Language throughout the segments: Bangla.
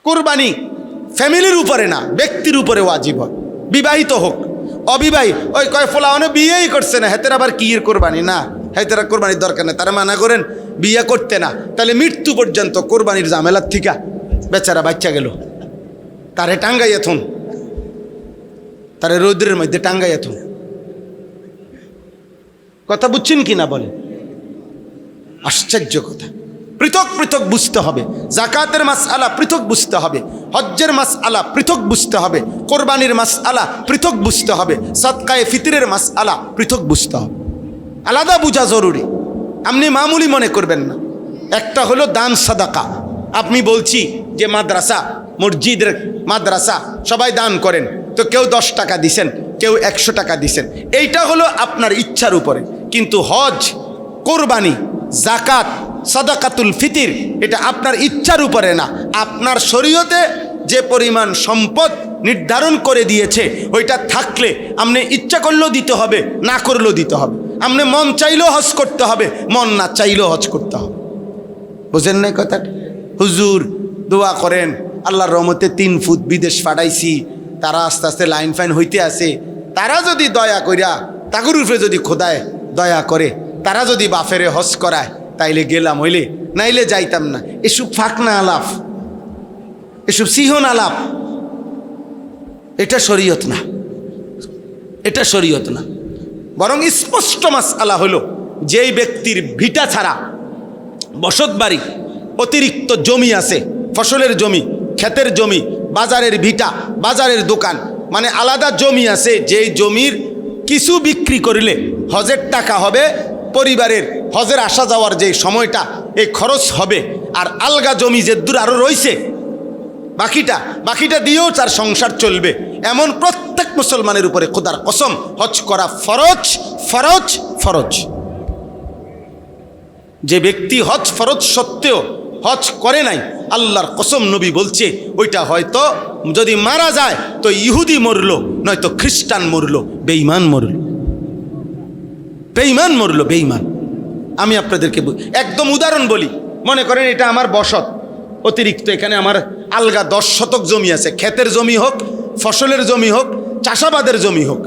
কুরবানি ফ্যামিলির উপরে না, ব্যক্তির উপরে ওয়াজিব হয়, বিবাহিত হোক অবিবাহিত। ওই কয় ফোলাওয়ানে বিয়েই করছে না, হেতের আবার কি কোরবানি না, হেতেরা কোরবানির দরকার নেই, তারা মানা করেন বিয়ে করতে না। তাহলে মৃত্যু পর্যন্ত কোরবানির ঝামেলার থিকা বেচারা বাচ্চা গেল, তারে টাঙ্গাইয়া থুন, তারে রৌদ্রের মধ্যে টাঙ্গাইয়া থুন। কথা বুঝছেন কি না বলেন? আশ্চর্য কথা। পৃথক পৃথক বুঝতে হবে, জাকাতের মাসআলা পৃথক বুঝতে হবে, হজ্জের মাসআলা পৃথক বুঝতে হবে, কোরবানির মাসআলা পৃথক বুঝতে হবে, সাদকায়ে ফিতরের মাসআলা পৃথক বুঝতে হবে, আলাদা বোঝা জরুরি। আপনি মামুলি মনে করবেন না। একটা হলো দান সাদাকা। আপনি বলছি যে মাদ্রাসা, মসজিদের মাদ্রাসা সবাই দান করেন, তো কেউ 10 টাকা দিছেন, কেউ 100 টাকা দিছেন, এইটা হলো আপনার ইচ্ছার উপরে। কিন্তু হজ, কোরবানি, জাকাত, সাদাকাতুল ফিতির এটা আপনার ইচ্ছার উপরে না। আপনার শরীয়তে যে পরিমাণ সম্পদ নির্ধারণ করে দিয়েছে ওইটা থাকলে আপনি ইচ্ছা করলেও দিতে হবে, না করলেও দিতে হবে। আপনি মন চাইলেও হজ করতে হবে, মন না চাইলেও হজ করতে হবে। বুঝেন নাই কথাটা? হুজুর দোয়া করেন, আল্লাহর রহমতে 3 ফুট বিদেশ পাঠাইছি, তারা আস্তে আস্তে লাইন ফাইন হইতে আছে, তারা যদি দয়া কইরা তাগুর উপরে যদি খোদায় দয়া করে, তারা যদি বাফেরে হজ করায় তাইলে গেলাম, হইলে নাইলে যাইতাম না। এসব ফাঁকনা আলাপ, এসব সিহন আলাপ, এটা শরীয়ত না, এটা শরীয়ত না। বরং স্পষ্ট মাসআলা হলো যেই ব্যক্তির ভিটা ছাড়া বসত বাড়ি, অতিরিক্ত জমি আছে, ফসলের জমি, ক্ষেতের জমি, বাজারের ভিটা, বাজারের দোকান, মানে আলাদা জমি আছে, যেই জমির কিছু বিক্রি করলে হজের টাকা হবে, পরিবারের হজের আসা যাওয়ার যে সময়টা এই খরচ হবে, আর আলগা জমি যে দূর আরও রয়েছে বাকিটা দিয়েও তার সংসার চলবে, এমন প্রত্যেক মুসলমানের উপরে খোদার কসম হজ করা ফরজ, ফরজ, ফরজ। যে ব্যক্তি হজ ফরজ সত্ত্বেও হজ করে নাই, আল্লাহর কসম নবী বলছে ওইটা হয়তো যদি মারা যায় তো ইহুদি মরলো, নয়তো খ্রিস্টান মরলো, বেঈমান মরলো, বেঈমান মরলো, বেঈমান। আমি আপনাদেরকে একদম উদাহরণ বলি। মনে করেন এটা আমার বসত, অতিরিক্ত এখানে আমার আলগা 10 শতক জমি আছে, ক্ষেতের জমি হোক, ফসলের জমি হোক, চাষাবাদের জমি হোক,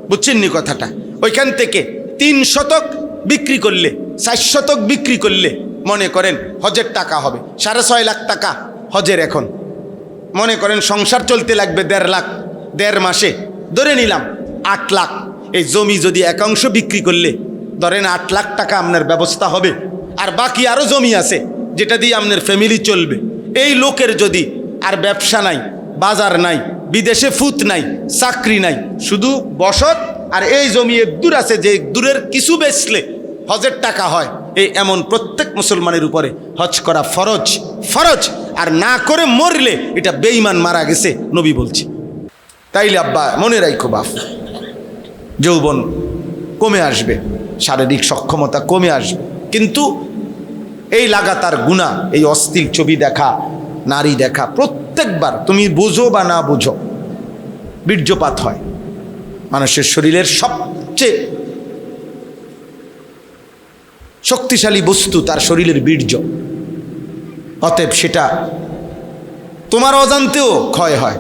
বুঝছেন নি কথাটা? ওইখান থেকে 3 শতক বিক্রি করলে, 4 শতক বিক্রি করলে মনে করেন হজের টাকা হবে 6.5 লাখ টাকা হজের। এখন মনে করেন সংসার চলতে লাগবে 1.5 লাখ, 1.5 মাসে ধরে নিলাম 8 লাখ। এই জমি যদি একাংশ বিক্রি করলে ধরেন 8 লাখ টাকা আপনার ব্যবস্থা হবে, আর বাকি আরও জমি আছে যেটা দিয়ে আপনার ফ্যামিলি চলবে। এই লোকের যদি আর ব্যবসা নাই, বাজার নাই, বিদেশে ফুত নাই, চাকরি নাই, শুধু বসত আর এই জমি দূর আছে, যে দূরের কিছু বেচলে হজের টাকা হয়, এই এমন প্রত্যেক মুসলমানের উপরে হজ করা ফরজ, ফরজ। আর না করে মরলে এটা বেঈমান মারা গেছে নবী বলছে। তাইলে আব্বা মনে রাখো বাপ, যৌবন কমে আসবে, শারীরিক সক্ষমতা কমে আসবে, কিন্তু এই লাগাতার গুনাহ, এই অশ্লীল ছবি দেখা, নারী দেখা, প্রত্যেকবার তুমি বোঝো বা না বোঝো বীর্যপাত হয়। মানুষের শরীরের সবচেয়ে শক্তিশালী বস্তু তার শরীরের বীর্য। অতএব সেটা তোমার অজান্তেও ক্ষয় হয়।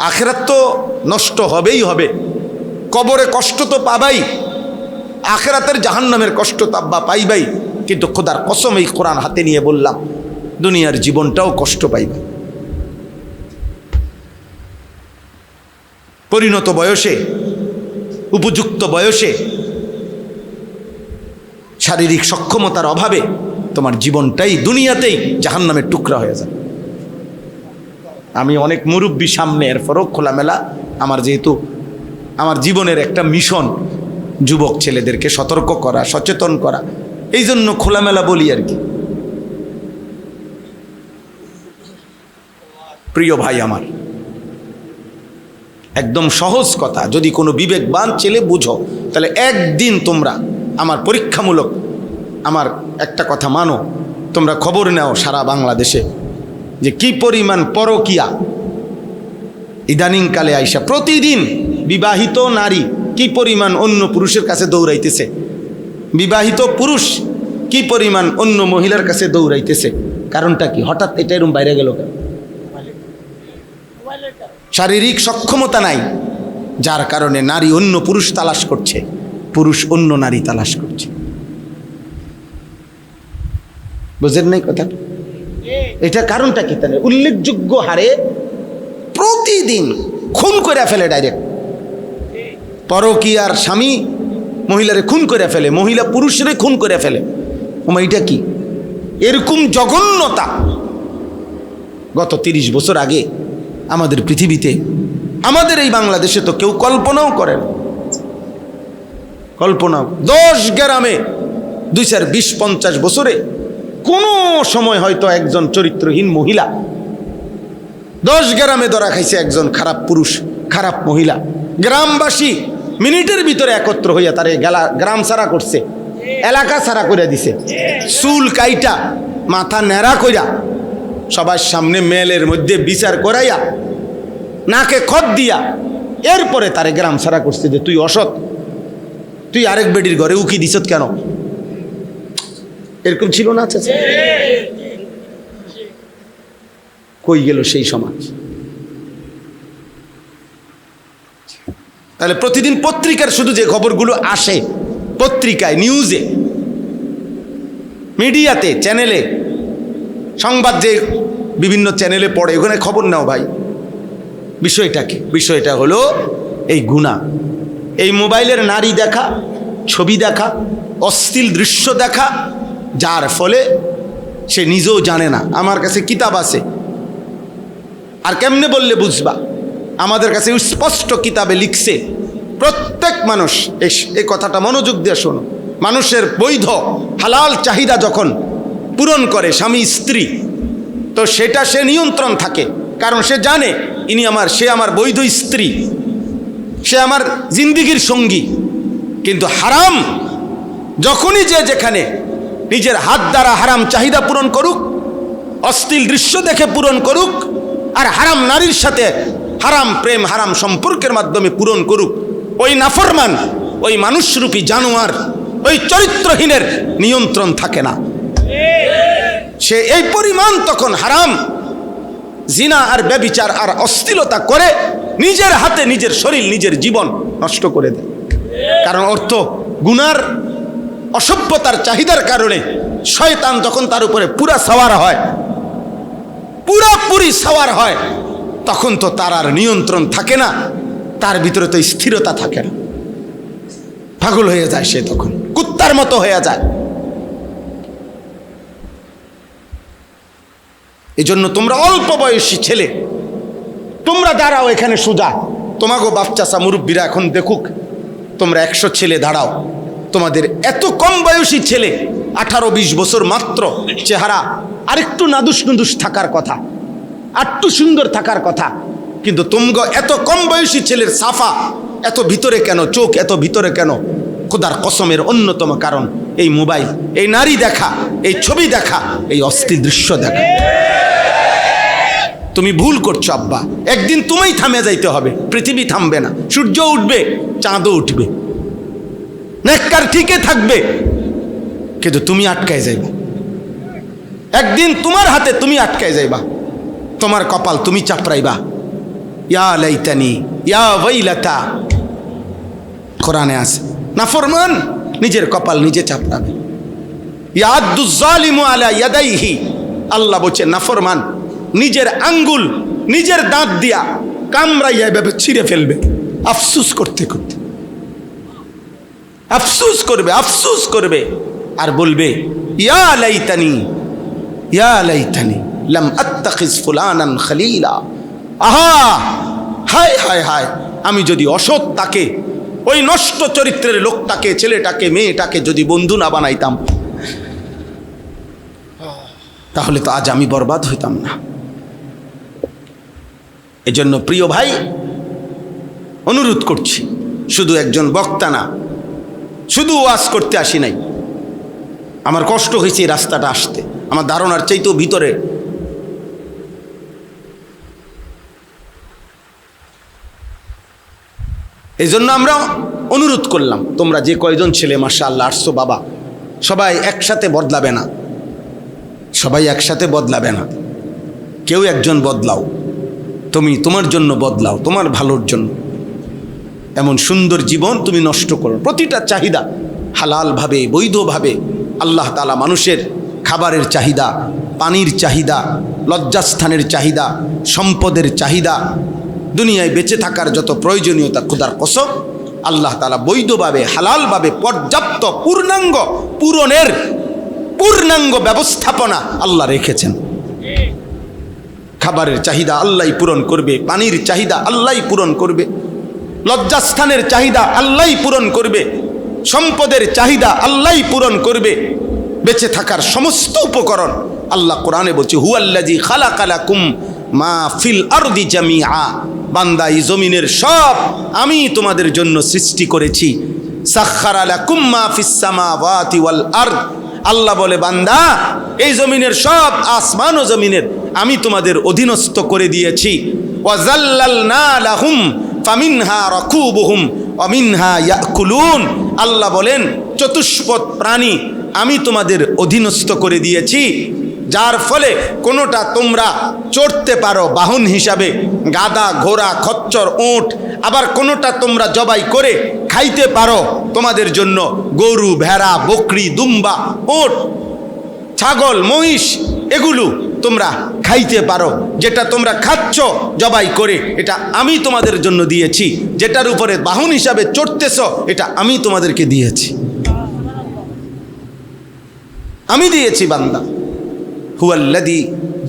আখিরাত তো নষ্ট হবেই হবে, কবরে কষ্ট তো পাবাই, আখিরাতের জাহান্নামের কষ্ট তো আব্বা পাইবাই। কিন্তু খোদার কসম এই কোরআন হাতে নিয়ে বললাম, দুনিয়ার জীবনটাও কষ্ট পাইবে। পরিণত বয়সে, উপযুক্ত বয়সে শারীরিক সক্ষমতার অভাবে তোমার জীবনটাই দুনিয়াতেই জাহান্নামের টুকরা হয়ে যায়। আমি অনেক মুরব্বী সামনে, এরপরও খোলামেলা, আমার যেহেতু আমার জীবনের একটা মিশন যুবক ছেলেদেরকে সতর্ক করা, সচেতন করা, এই জন্য খোলামেলা বলি আর কি। প্রিয় ভাই আমার, একদম সহজ কথা, যদি কোনো বিবেকবান ছেলে বুঝো তাহলে একদিন তোমরা আমার পরীক্ষামূলক আমার একটা কথা মানো, তোমরা খবর নাও সারা বাংলাদেশে যে কি পরিমাণ পরকিয়া ইদানিংকালে আইসা প্রতিদিন বিবাহিত নারী কি পরিমাণ অন্য পুরুষের কাছে দৌড়াইতেছে, বিবাহিত পুরুষ কি পরিমাণ অন্য মহিলার কাছে দৌড়াইতেছে। কারণটা কি? হঠাৎ এটা এরকম বাইরে গেল কেন? শারীরিক সক্ষমতা নাই, যার কারণে নারী অন্য পুরুষ তালাশ করছে, পুরুষ অন্য নারী তালাশ করছে। বুঝেন নাই কথা? এটা কারণটা কি? তাহলে উল্লেখযোগ্য হারে প্রতিদিন খুন করে ফেলে, ডাইরেক্ট পরকীয়ার স্বামী মহিলারে খুন করে ফেলে, মহিলা পুরুষরে খুন করে ফেলে। ওমা এটা কি? এরকম জঘন্যতা গত 30 বছর আগে আমাদের পৃথিবীতে, আমাদের এই বাংলাদেশে তো কেউ কল্পনাও করে না। কল্পনাও 10 গ্রামে 20-50 বছরে কোনো সময় হয়তো একজন চরিত্রহীন মহিলা 10 গ্রামে ধরা খাইছে, একজন খারাপ পুরুষ, খারাপ মহিলা। গ্রামবাসী মিনিটের ভিতরে একত্র হইয়া তারে গ্রাম ছাড়া করছে, এলাকা ছাড়া করে দিছে, চুল কাইটা মাথা ন্যাড়া কইরা সবার সামনে মেলের মধ্যে বিচার করাইয়া নাকে খত দিয়া এরপরে তারে গ্রাম ছাড়া করছে যে তুই অসৎ, তুই আরেক বেডির ঘরে উকি দিছত কেন? এরকম ছিল না? চাচা কই গেল সেই সমাজ? তাহলে প্রতিদিন পত্রিকার শুধু যে খবরগুলো আসে, পত্রিকায়, নিউজে, মিডিয়াতে, চ্যানেলে, সংবাদ যে বিভিন্ন চ্যানেলে পড়ে, ওখানে খবর নাও ভাই। বিষয়টা কি? বিষয়টা হলো এই গুনাহ, এই মোবাইলের নারী দেখা, ছবি দেখা, অশ্লীল দৃশ্য দেখা, যার ফলে সে নিজেও জানে না। আমার কাছে কিতাব আছে, আর কেমনে বললে বুঝবা? আমাদের কাছে স্পষ্ট কিতাবে লিখছে, প্রত্যেক মানুষ, এই কথাটা মনোযোগ দিয়ে শোনো, মানুষের বৈধ হালাল চাহিদা যখন পূরণ করে স্বামী স্ত্রী, তো সেটা সে নিয়ন্ত্রণ থাকে, কারণ সে জানে সে আমার বৈধ স্ত্রী, সে আমার জিন্দিগির সঙ্গী। কিন্তু হারাম যখনই যে যেখানে নিজের হাত দ্বারা হারাম চাহিদা পূরণ করুক, অশ্লীল দৃশ্য দেখে পূরণ করুক, আর হারাম নারীর সাথে হারাম প্রেম, হারাম সম্পর্কের মাধ্যমে পূরণ করুক, ওই নাফরমান, ওই মানুষরূপী জানোয়ার, ওই চরিত্রহীনের নিয়ন্ত্রণ থাকে না। সে এই পরিমাণ তখন হারাম, জিনা আর ব্যভিচার আর অশ্লীলতা করে নিজের হাতে নিজের শরীর, নিজের জীবন নষ্ট করে দেয়। কারণ অর্থ গুনার অসভ্যতার চাহিদার কারণে শয়তান যখন তার উপরে পুরা সাওয়ার হয়, পুরাপুরি সাওয়ার হয়, তখন তো তার আর নিয়ন্ত্রণ থাকে না, তার ভিতরে তো স্থিরতা থাকে না, পাগল হয়ে যায় সে, তখন কুত্তার মতো হয়ে যায়। এই জন্য তোমরা অল্প বয়সী ছেলে, তোমরা দাঁড়াও এখানে সোজা, তোমাকে বাচ্চাসা মুরব্বীরা এখন দেখুক, তোমরা 100 ছেলে দাঁড়াও, তোমাদের এত কম বয়সী ছেলে 18-20 বছর মাত্র, চেহারা আরেকটু নাদুস নুদুস থাকার কথা, আরটু সুন্দর থাকার কথা, কিন্তু তোমরা এত কম বয়সী ছেলের সাফা এত ভিতরে কেন, চোখ এত ভিতরে কেন? খোদার কসমের অন্যতম কারণ এই মোবাইল, এই নারী দেখা, এই ছবি দেখা, এই অশ্লীল দৃশ্য দেখা। তুমি ভুল করছো আব্বা, একদিন তুমিই থামে যাইতে হবে, পৃথিবী থামবে না, সূর্য উঠবে, চাঁদও উঠবে, নেককার ঠিকই থাকবে, কিন্তু তুমি আটকায় যাইবা। একদিন তোমার হাতে তুমি আটকায় যাইবা, তোমার কপাল তুমি চাপড়াইবা। ইয়া লাইতানি ইয়া ওয়াইলাতা, কোরআনে আছে, নাফরমান নিজের কপাল নিজে চাপড়াবে। ইয়াদুজ জালিমু আলা ইয়াদাইহি, আল্লাহ বলছে নাফরমান নিজের আঙ্গুল নিজের দাঁত দিয়া কামড়াইয়া এভাবে ছিঁড়ে ফেলবে, আফসুস করতে করতে আফসুস করবে, আফসুস করবে, আর বলবে ইয়া লাইতানি লাম আত্তাখিজ ফুলানান খলিলা। আহা, হায় হায় হায়, আমি যদি অসৎ তাকে, ওই নষ্ট চরিত্রের লোকটাকে, ছেলেটাকে, মেয়েটাকে যদি বন্ধু না বানাইতাম, তাহলে তো আজ আমি বরবাদ হইতাম না। এজন্য প্রিয় ভাই, অনুরোধ করছি, শুধু একজন বক্তা না, শুধু ওয়াজ করতে আসি নাই, আমার কষ্ট হয়েছে এই রাস্তাটা আসতে, আমার ধারণার চাইতেও ভিতরে। এই জন্য আমরা অনুরোধ করলাম, তোমরা যে কয়জন ছেলে মাশাআল্লাহ আসছো বাবা, সবাই একসাথে বদলাবে না, সবাই একসাথে বদলাবে না, কেউ একজন বদলাও, তুমি তোমার জন্য বদলাও, তোমার ভালোর জন্য। এমন সুন্দর জীবন তুমি নষ্ট করো। প্রতিটা চাহিদা হালালভাবে, বৈধভাবে আল্লাহ তাআলা মানুষের খাবারের চাহিদা, পানির চাহিদা, লজ্জাস্থানের চাহিদা, সম্পদের চাহিদা, দুনিয়ায় বেঁচে থাকার যত প্রয়োজনীয়তা, খোদার কসম আল্লাহ তাআলা বৈধভাবে, হালালভাবে পর্যাপ্ত পূর্ণাঙ্গ ব্যবস্থাপনা আল্লাহ রেখেছেন। খাবারের চাহিদা আল্লাহই পূরণ করবে, পানির চাহিদা আল্লাহই পূরণ করবে, লজ্জাস্থানের চাহিদা আল্লাহই পূরণ করবে, সম্পদের চাহিদা আল্লাহই পূরণ করবে। বেঁচে থাকার সমস্ত উপকরণ আল্লাহ কোরআনে বলছে, হুয়াল্লাযী খালাকা লাকুম মা ফিল আরদি জামিআ, বান্দা এই জমিনের সব আমি তোমাদের জন্য সৃষ্টি করেছি। সাখখারা লাকুম মা ফিস সামাওয়াতি ওয়াল আরদ, আল্লাহ বলে বান্দা এই জমিনের সব, আসমান ও জমিনের আমি তোমাদের অধীনস্থ করে দিয়েছি। ওয়াজাল্লালনা লাহুম ফামিনহা রাকুবুহুম ওয়া মিনহা ইয়াকুলুন, আল্লাহ বলেন চতুষ্পদ প্রাণী আমি তোমাদের অধীনস্থ করে দিয়েছি, যার ফলে কোনোটা তোমরা চড়তে পারো বাহন হিসাবে, গাধা, ঘোড়া, খচ্চর, উট, আবার কোনোটা তোমরা জবাই করে খাইতে পারো তোমাদের জন্য, গরু, ভেড়া, বকরি, দুম্বা, উট, ছাগল, মহিষ, এগুলো তোমরা খাইতে পারো। যেটা তোমরা খাচ্ছ জবাই করে, এটা আমি তোমাদের জন্য দিয়েছি। যেটার উপরে বাহন হিসাবে চড়তেছ, এটা আমি তোমাদেরকে দিয়েছি, আমি দিয়েছি বান্দা। হুয়াল্লাযী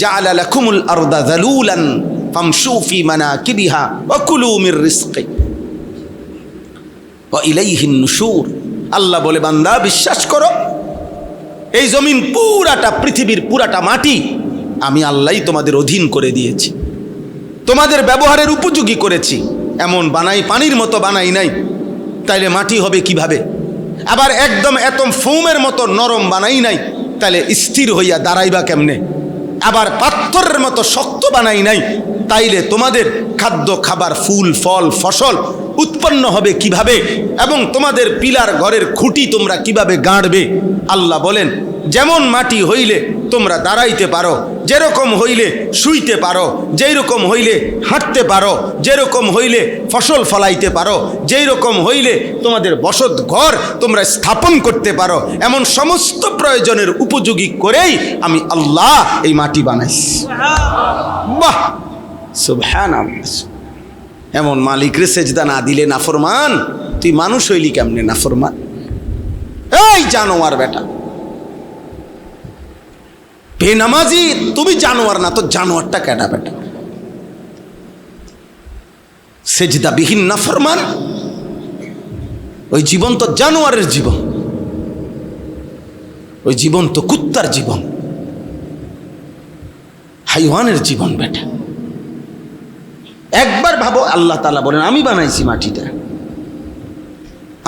জাআলা লাকুমুল আরদা যালুলান ফামশু ফি মানাকিবিহা ওয়া কুলু মির রিজকি ওয়া ইলাইহিন নুশুর, আল্লাহ বলে বান্দা বিশ্বাস করো, এই জমিন পুরাটা, পৃথিবীর পুরাটা মাটি আমি আল্লাহই তোমাদের অধীন করে দিয়েছি, তোমাদের ব্যবহারের উপযোগী করেছি। এমন বানাই, পানির মতো বানাই নাই, তাইলে মাটি হবে কিভাবে? আবার একদম এতম ফোমের মতো নরম বানাই নাই, তাহলে স্থির হইয়া দাঁড়াইবা কেমনে? আবার পাথরের মতো শক্ত বানাই নাই, তাইলে তোমাদের খাদ্য, খাবার, ফুল, ফল, ফসল উৎপন্ন হবে কিভাবে? এবং তোমাদের পিলার ঘরের খুঁটি তোমরা কিভাবে গাঁড়বে? আল্লাহ বলেন যেমন মাটি হইলে তোমরা দাঁড়াইতে পারো, যেরকম হইলে শুইতে পারো, যেই রকম হইলে হাঁটতে পারো, যেরকম হইলে ফসল ফলাইতে পারো, যেই রকম হইলে তোমাদের বসত ঘর তোমরা স্থাপন করতে পারো, এমন সমস্ত প্রয়োজনের উপযোগী করেই আমি আল্লাহ এই মাটি বানাইছি। বাহ, সুবহানাল্লাহ। এমন মালিকরে সেজদা না দিলে নাফরমান, তুই মানুষ হইলি কেমনে নাফরমান? এই জানোয়ার বেটা, বেনামাজি তুমি জানোয়ার না তো জানোয়ারটা কেডা বেটা? সেজদাবিহীন নাফরমান, ওই জীবন তো জানোয়ারের জীবন, ওই জীবন তো কুত্তার জীবন, হাইওয়ানের জীবন বেটা। একবার ভাবো, আল্লাহ তাআলা বলেন আমি বানাইছি মাটিটা,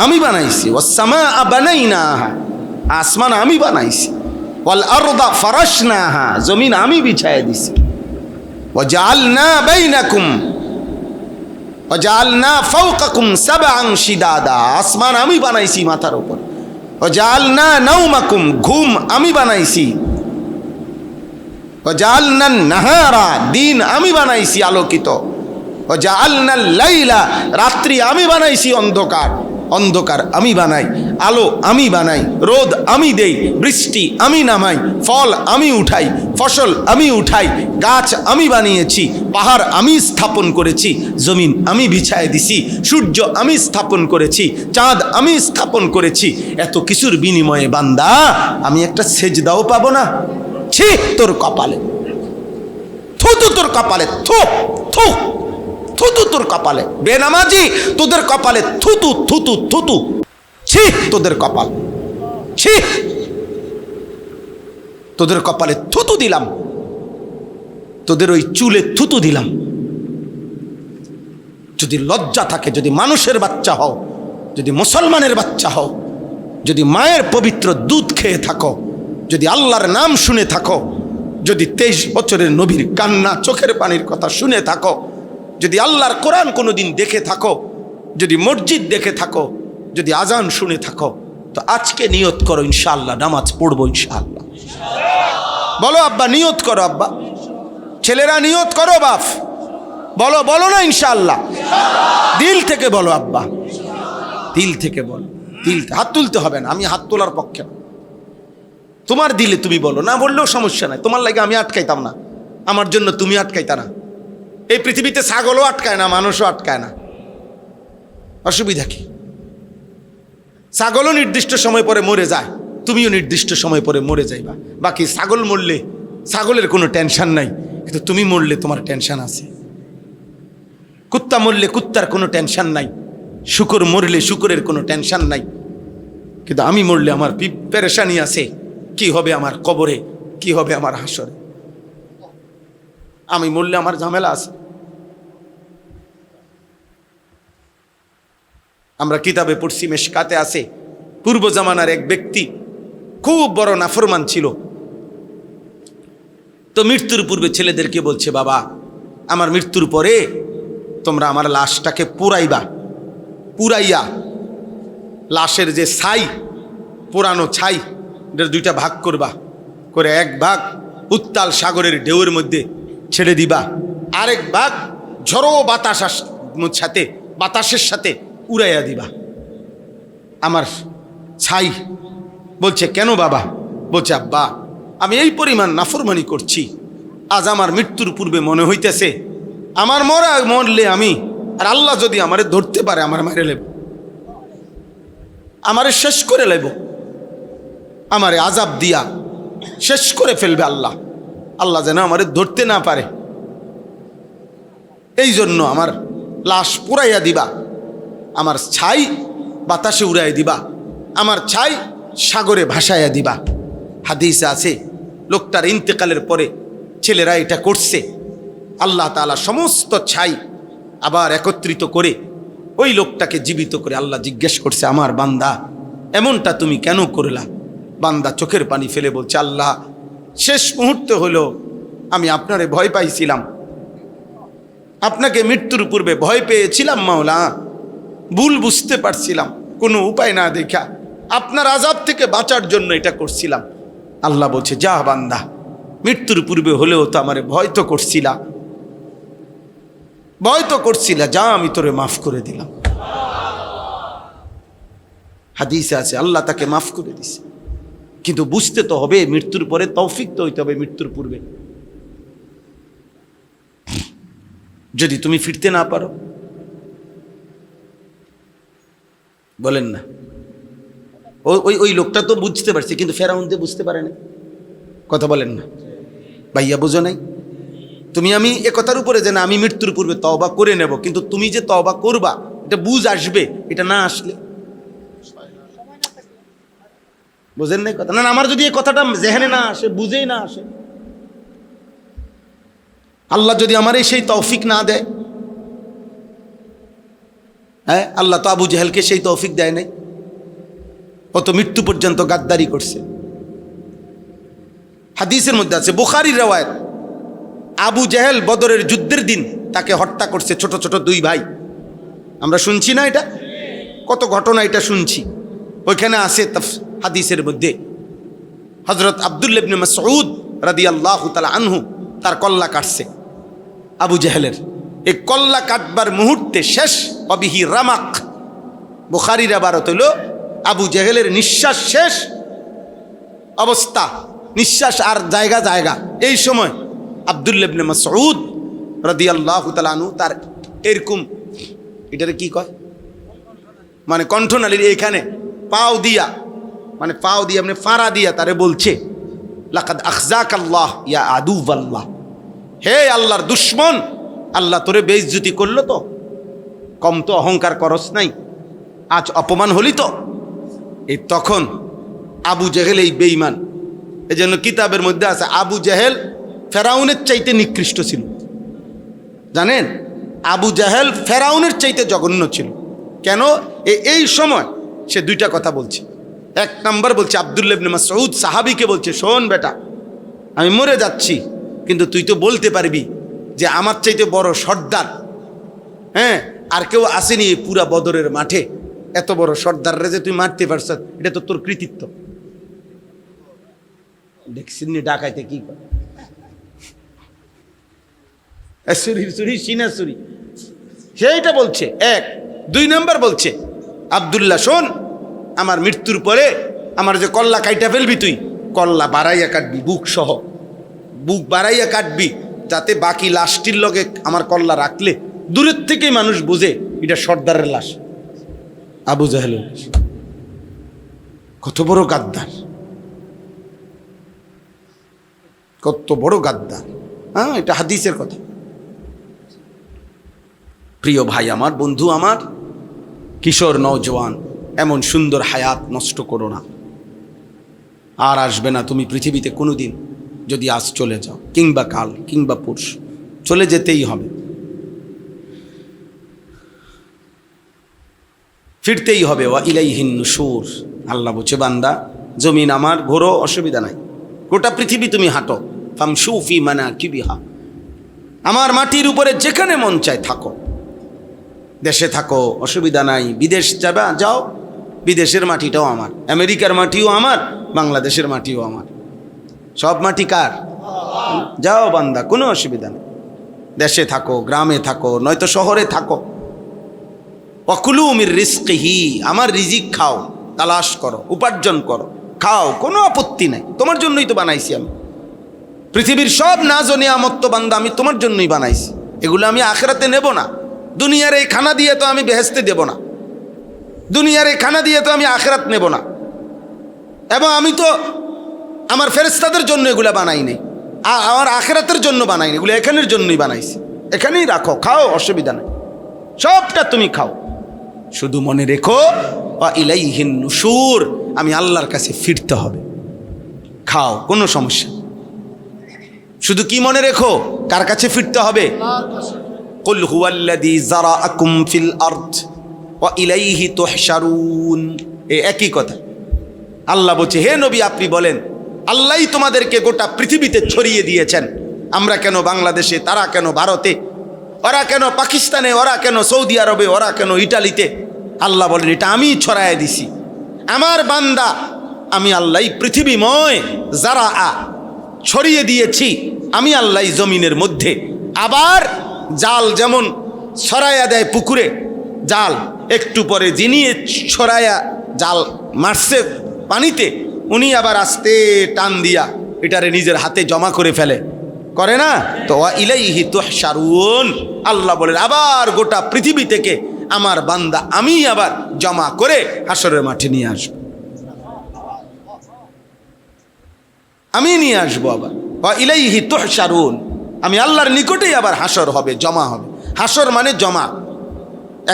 আমি বানাইছি। ওয়াস-সামাআ বানাইনাহা, আসমান আমি বানাইছি। ওয়াল আরদা ফারাশনাহা, জমিন আমি বিছায়া দিছি। ওয়াজআলনা বাইনাকুম ওয়াজআলনা ফাওকাকুম সাবআন শিদাদা, আসমান আমি বানাইছি মাথার উপর। ওয়াজআলনা নাওমাকুম, ঘুম আমি বানাইছি। ওয়াজআলনা নাহারা, দিন আমি বানাইছি আলোকিত। ওয়াজআলনাল লাইলা, রাত্রি আমি বানাইছি অন্ধকার, অন্ধকার আমি বানাই, আলো আমি বানাই, রোদ আমি দেই, বৃষ্টি আমি নামাই, ফল আমি উঠাই, ফসল আমি উঠাই, গাছ আমি বানিয়েছি, পাহাড় আমি স্থাপন করেছি, জমিন আমি বিছায় দিছি, সূর্য আমি স্থাপন করেছি, চাঁদ আমি স্থাপন করেছি। এত কিছুর বিনিময়ে বান্দা আমি একটা সেজদাও পাবো না? ছি তোর কপালে, থুতু তোর কপালে, থু থু থুতু তোর কপালে। বেনামাজি তোদের কপালে থুতু থুতু থুতু, ছি তোদের কপাল, ছি তোদের কপালে থুতু দিলাম, তোদের ওই চুলে থুতু দিলাম। যদি লজ্জা থাকে, যদি মানুষের বাচ্চা হও, যদি মুসলমানের বাচ্চা হও, যদি মায়ের পবিত্র দুধ খেয়ে থাকো, যদি আল্লাহর নাম শুনে থাকো, যদি 23 বছরের নবীর কান্না, চোখের পানির কথা শুনে থাকো, যদি আল্লাহর কোরআন কোনোদিন দেখে থাকো, যদি মসজিদ দেখে থাকো, যদি আজান শুনে থাকো, তো আজকে নিয়ত করো ইনশাআল্লাহ নামাজ পড়বো ইনশাআল্লাহ। বলো আব্বা, নিয়ত করো আব্বা, ছেলেরা নিয়ত করো বাপ, বলো বলো না ইনশাআল্লাহ, দিল থেকে বলো আব্বা, দিল থেকে বলো, দিল, হাত তুলতে হবে না, আমি হাত তোলার পক্ষে না, তোমার দিলে তুমি বলো, না বললেও সমস্যা নাই, তোমার লাগে আমি আটকাইতাম না, আমার জন্য তুমি আটকাইতা না। এই পৃথিবীতে ছাগলও আটকায় না, মানুষও আটকায় না, অসুবিধা কি? ছাগলও নির্দিষ্ট সময় পরে মরে যায়, তুমিও নির্দিষ্ট সময় পরে মরে যাইবা। বাকি ছাগল মরলে ছাগলের কোনো টেনশন নাই, কিন্তু তুমি মরলে তোমার টেনশন আছে। কুত্তা মরলে কুত্তার কোনো টেনশন নাই, শুকর মরলে শুকরের কোনো টেনশন নাই, কিন্তু আমি মরলে আমার পেরেশানি আছে, কি হবে আমার কবরে, কি হবে আমার হাসরে, আমি মরলে আমার ঝামেলা আছে। আমরা কিতাবে পড়ছি, মেশকাতে আছে, পূর্ব জামানার এক ব্যক্তি খুব বড় নাফরমান ছিল। তো মৃত্যুর পূর্বে ছেলেদেরকে বলছে, বাবা আমার মৃত্যুর পরে তোমরা আমার লাশটাকে পুরাইবা, পুরাইয়া লাশের যে ছাই, পুরানো ছাই, এটার দুইটা ভাগ করবা, করে এক ভাগ উত্তাল সাগরের ঢেউয়ের মধ্যে ছেড়ে দিবা, আরেক ভাগ ঝড়ো বাতাসের সাথে উড়াইয়া দিবা আমার ছাই। বলছে কেন বাবা? বলছে আব্বা আমি এই পরিমাণ নাফরমানি করছি, আজ আমার মৃত্যুর পূর্বে মনে হইতেছে আমার মরলে আমি, আর আল্লাহ যদি আমারে ধরতে পারে আমার মারে লেব, আমারে শেষ করে লেব, আমারে আজাব দিয়া শেষ করে ফেলবে আল্লাহ, আল্লাহ যেন আমারে ধরতে না পারে, এই জন্য আমার লাশ পুরাইয়া দিবা, আমার ছাই বাতাসে উড়াই দিবা, আমার ছাই সাগরে ভাসাইয়া দিবা। হাদিসে আছে লোকটার ইন্তেকালের পরে ছেলেরা এটা করছে, আল্লাহ তাআলা সমস্ত ছাই আবার একত্রিত করে ওই লোকটাকে জীবিত করে আল্লাহ জিজ্ঞেস করছে, আমার বান্দা এমনটা তুমি কেন করলা? বান্দা চোখের পানি ফেলে বলছে, আল্লাহ শেষ মুহূর্তে হলো আমি আপনারে ভয় পাইছিলাম, আপনাকে মৃত্যুর পূর্বে ভয় পেয়েছিলাম মাওলা, ভুল বুঝতে পারছিলাম, কোনো উপায় না দেখা আপনার আযাব থেকে বাঁচার জন্য এটা করছিলাম। আল্লাহ বলছে, যা বান্দা, মৃত্যুর পূর্বে হলেও তো আমারে ভয় তো করছিলা, যা আমি তোরে মাফ করে দিলাম। হাদিসে আছে আল্লাহ তাকে মাফ করে দিছে, কিন্তু বুঝতে তো হবে মৃত্যুর পরে তৌফিক তো হইতে হবে মৃত্যুর পূর্বে। যদি তুমি ফিরতে না পারো, বলেন না, ওই লোকটা তো বুঝতে পারছে, কিন্তু ফেরাউন তো বুঝতে পারে না, কথা বলেন না ভাইয়া, বুঝো নাই? তুমি আমি এ কথার উপরে যে না আমি মৃত্যুর পূর্বে তওবা করে নেব, কিন্তু তুমি যে তওবা করবা এটা বুঝ আসবে, এটা না আসলে বুঝেন নাই কথা? না আমার যদি এই কথাটা জেহেনে না আসে, বুঝেই না আসে, আল্লাহ যদি আমার সেই তৌফিক না দেয়, হ্যাঁ আল্লাহ তো আবু জেহেলকে সেই তৌফিক দেয় নাই, ও তো মৃত্যু পর্যন্ত গাদ্দারি করছে। হাদিসের মধ্যে আছে, বুখারীর রওয়ায়াত, আবু জেহেল বদরের যুদ্ধের দিন তাকে হত্যা করছে ছোট ছোট দুই ভাই। আমরা শুনছি না এটা, কত ঘটনা এটা শুনছি। ওইখানে আছে হাদিসের মধ্যে হযরত আব্দুল্লাহ ইবনে মাসউদ রাদিয়াল্লাহু তাআলা আনহু তার কল্লা কাটছে আবু জেহেলের। এই কল্লা কাটবার মুহূর্তে শেষ অবিহি রামাক, বুখারীর ইবারত হলো আবু জেহেলের নিঃশ্বাস শেষ অবস্থা, নিঃশ্বাস আর জায়গা, এই সময় আব্দুল্লাহ ইবনে মাসউদ রাদিয়াল্লাহু তাআলা আনহু তার এরকম, এটারে কি কয়, মানে কণ্ঠনালীর এইখানে পাও দিয়া মানে ফাড়া দিয়া তারে বলছে, লাকাদ আখজাকাল্লাহ ইয়া আদুওয়াল্লাহ, হে আল্লাহর দুশ্মন, আল্লাহ তোরে বেইজ্জতি করলো তো, কম তো অহংকার করস নাই, আজ অপমান হলি তো। এই তখন আবু জেহেল এই বেঈমান, এই জন্য কিতাবের মধ্যে আছে আবু জেহেল ফেরাউনের চাইতে নিকৃষ্ট ছিল, জানেন? আবু জেহেল ফেরাউনের চাইতে জঘন্য ছিল। কেন? এই সময় সে দুইটা কথা বলছে। এক নাম্বার বলছে আব্দুল্লাহ ইবনে মাসউদ সাহাবীকে বলছে, শোন বেটা, আমি মরে যাচ্ছি, কিন্তু তুই তো বলতে পারবি যে আমার চাইতে বড় সর্দার, হ্যাঁ, আর কেউ আসেনি এই পুরা বদরের মাঠে, এত বড় সর্দাররে যে তুই মারতে পারছ, এটা তো তোর কৃতিত্ব। দেখছেন ডাকাইতে কি করে, চুরি সিনা চুরি, সেইটা বলছে। এক, 2 নম্বর বলছে, আব্দুল্লাহ শোন, আমার মৃত্যুর পরে আমার যে কল্লা কাইটা ফেলবি, তুই কল্লা বাড়াইয়া কাটবি, বুক সহ বুক বাড়াইয়া কাটবি, যাতে বাকি লাশটির লগে আমার কল্লা রাখলে দূরের থেকেই মানুষ বুঝে এটা সর্দারের লাশ, আবু জাহেলের লাশ। কত বড় গাদ্দার, কত বড় গাদ্দার। হ্যাঁ, এটা হাদিসের কথা। প্রিয় ভাই আমার, বন্ধু আমার, কিশোর নওজওয়ান, এমন সুন্দর হায়াত নষ্ট করো না। আর আসবে না তুমি পৃথিবীতে কোনোদিন, যদি আজ চলে যাও, কিংবা কাল, কিংবা পরশু, চলে যেতেই হবে, ফিরতেই হবে। ওয়া ইলাইহিন নুশুর। আল্লাহ বলছে, বান্দা জমিন আমার, ঘোরো, অসুবিধা নাই, গোটা পৃথিবী তুমি হাঁটো, ফামশু ফি মানাকিবিহা, আমার মাটির উপরে যেখানে মন চায় থাকো, দেশে থাকো, অসুবিধা নাই, বিদেশ যাবে যাও, বিদেশের মাটিটাও আমার, আমেরিকার মাটিও আমার, বাংলাদেশের মাটিও আমার, সব মাটি কার? যাও বান্দা, কোনো অসুবিধা নেই, দেশে থাকো, গ্রামে থাকো, নয়তো শহরে থাকো। ওয়াকুলু মির রিজকিহি, আমার রিজিক খাও, তালাশ করো, উপার্জন করো, খাও, কোনো আপত্তি নাই, তোমার জন্যই তো বানাইছি আমি। পৃথিবীর সব নাজ ও নিয়ামত তো বান্দা আমি তোমার জন্যই বানাইছি, এগুলো আমি আখিরাতে নেব না। দুনিয়ার এই খানা দিয়ে তো আমি বেহেশতে দেব না, দুনিয়ার এই খানা দিয়ে তো আমি আখিরাত নেব না। এবং আমি তো আমার ফেরেশতাদের জন্য এগুলো বানাই নাই, আমার আখিরাতের জন্য বানাই নাই, এগুলো এখানের জন্যই বানাইছি। এখানেই রাখো, খাও, অসুবিধা নেই, সবটা তুমি খাও, শুধু মনে রেখো ওয়া ইলাইহিন নুশুর, আমি আল্লাহর কাছে ফিরতে হবে। খাও, কোনো সমস্যা, শুধু কি মনে রেখো, কার কাছে ফিরতে হবে? কুল হুয়াল্লাযী যারাআকুম ফিল আরদ ওয়া ইলাইহি তুহশারুন। একই কথা। আল্লাহ বলছে, হে নবী আপনি বলেন, আল্লাহই তোমাদেরকে গোটা পৃথিবীতে ছড়িয়ে দিয়েছেন। আমরা কেন বাংলাদেশে, তারা কেন ভারতে, ওরা কেন পাকিস্তানে, ওরা কেন সৌদি আরবে, ওরা কেন ইটালিতে? আল্লাহ বলেন, এটা আমি ছড়ায় দিছি, আমার বান্দা, আমি আল্লাহই পৃথিবীময় যারা ছড়িয়ে দিয়েছি, আমি আল্লাহই জমিনের মধ্যে। আবার জাল যেমন ছড়াইয়া দেয় পুকুরে, জাল একটু পরে যিনি ছড়াইয়া জাল মারছে পানিতে, উনি আবার আস্তে টান দিয়া এটারে নিজের হাতে জমা করে ফেলে, করে না? তো ওয়া ইলাইহি তুহশারুন, আল্লাহ বলেন, আবার গোটা পৃথিবী থেকে আমার বান্দা আমি আবার জমা করে হাসরের মাঠে নিয়ে আসব, আমি নিয়ে আসবো আবার। ওয়া ইলাইহি তুহশারুন, আমি আল্লাহর নিকটেই আবার হাসর হবে, জমা হবে। হাসর মানে জমা,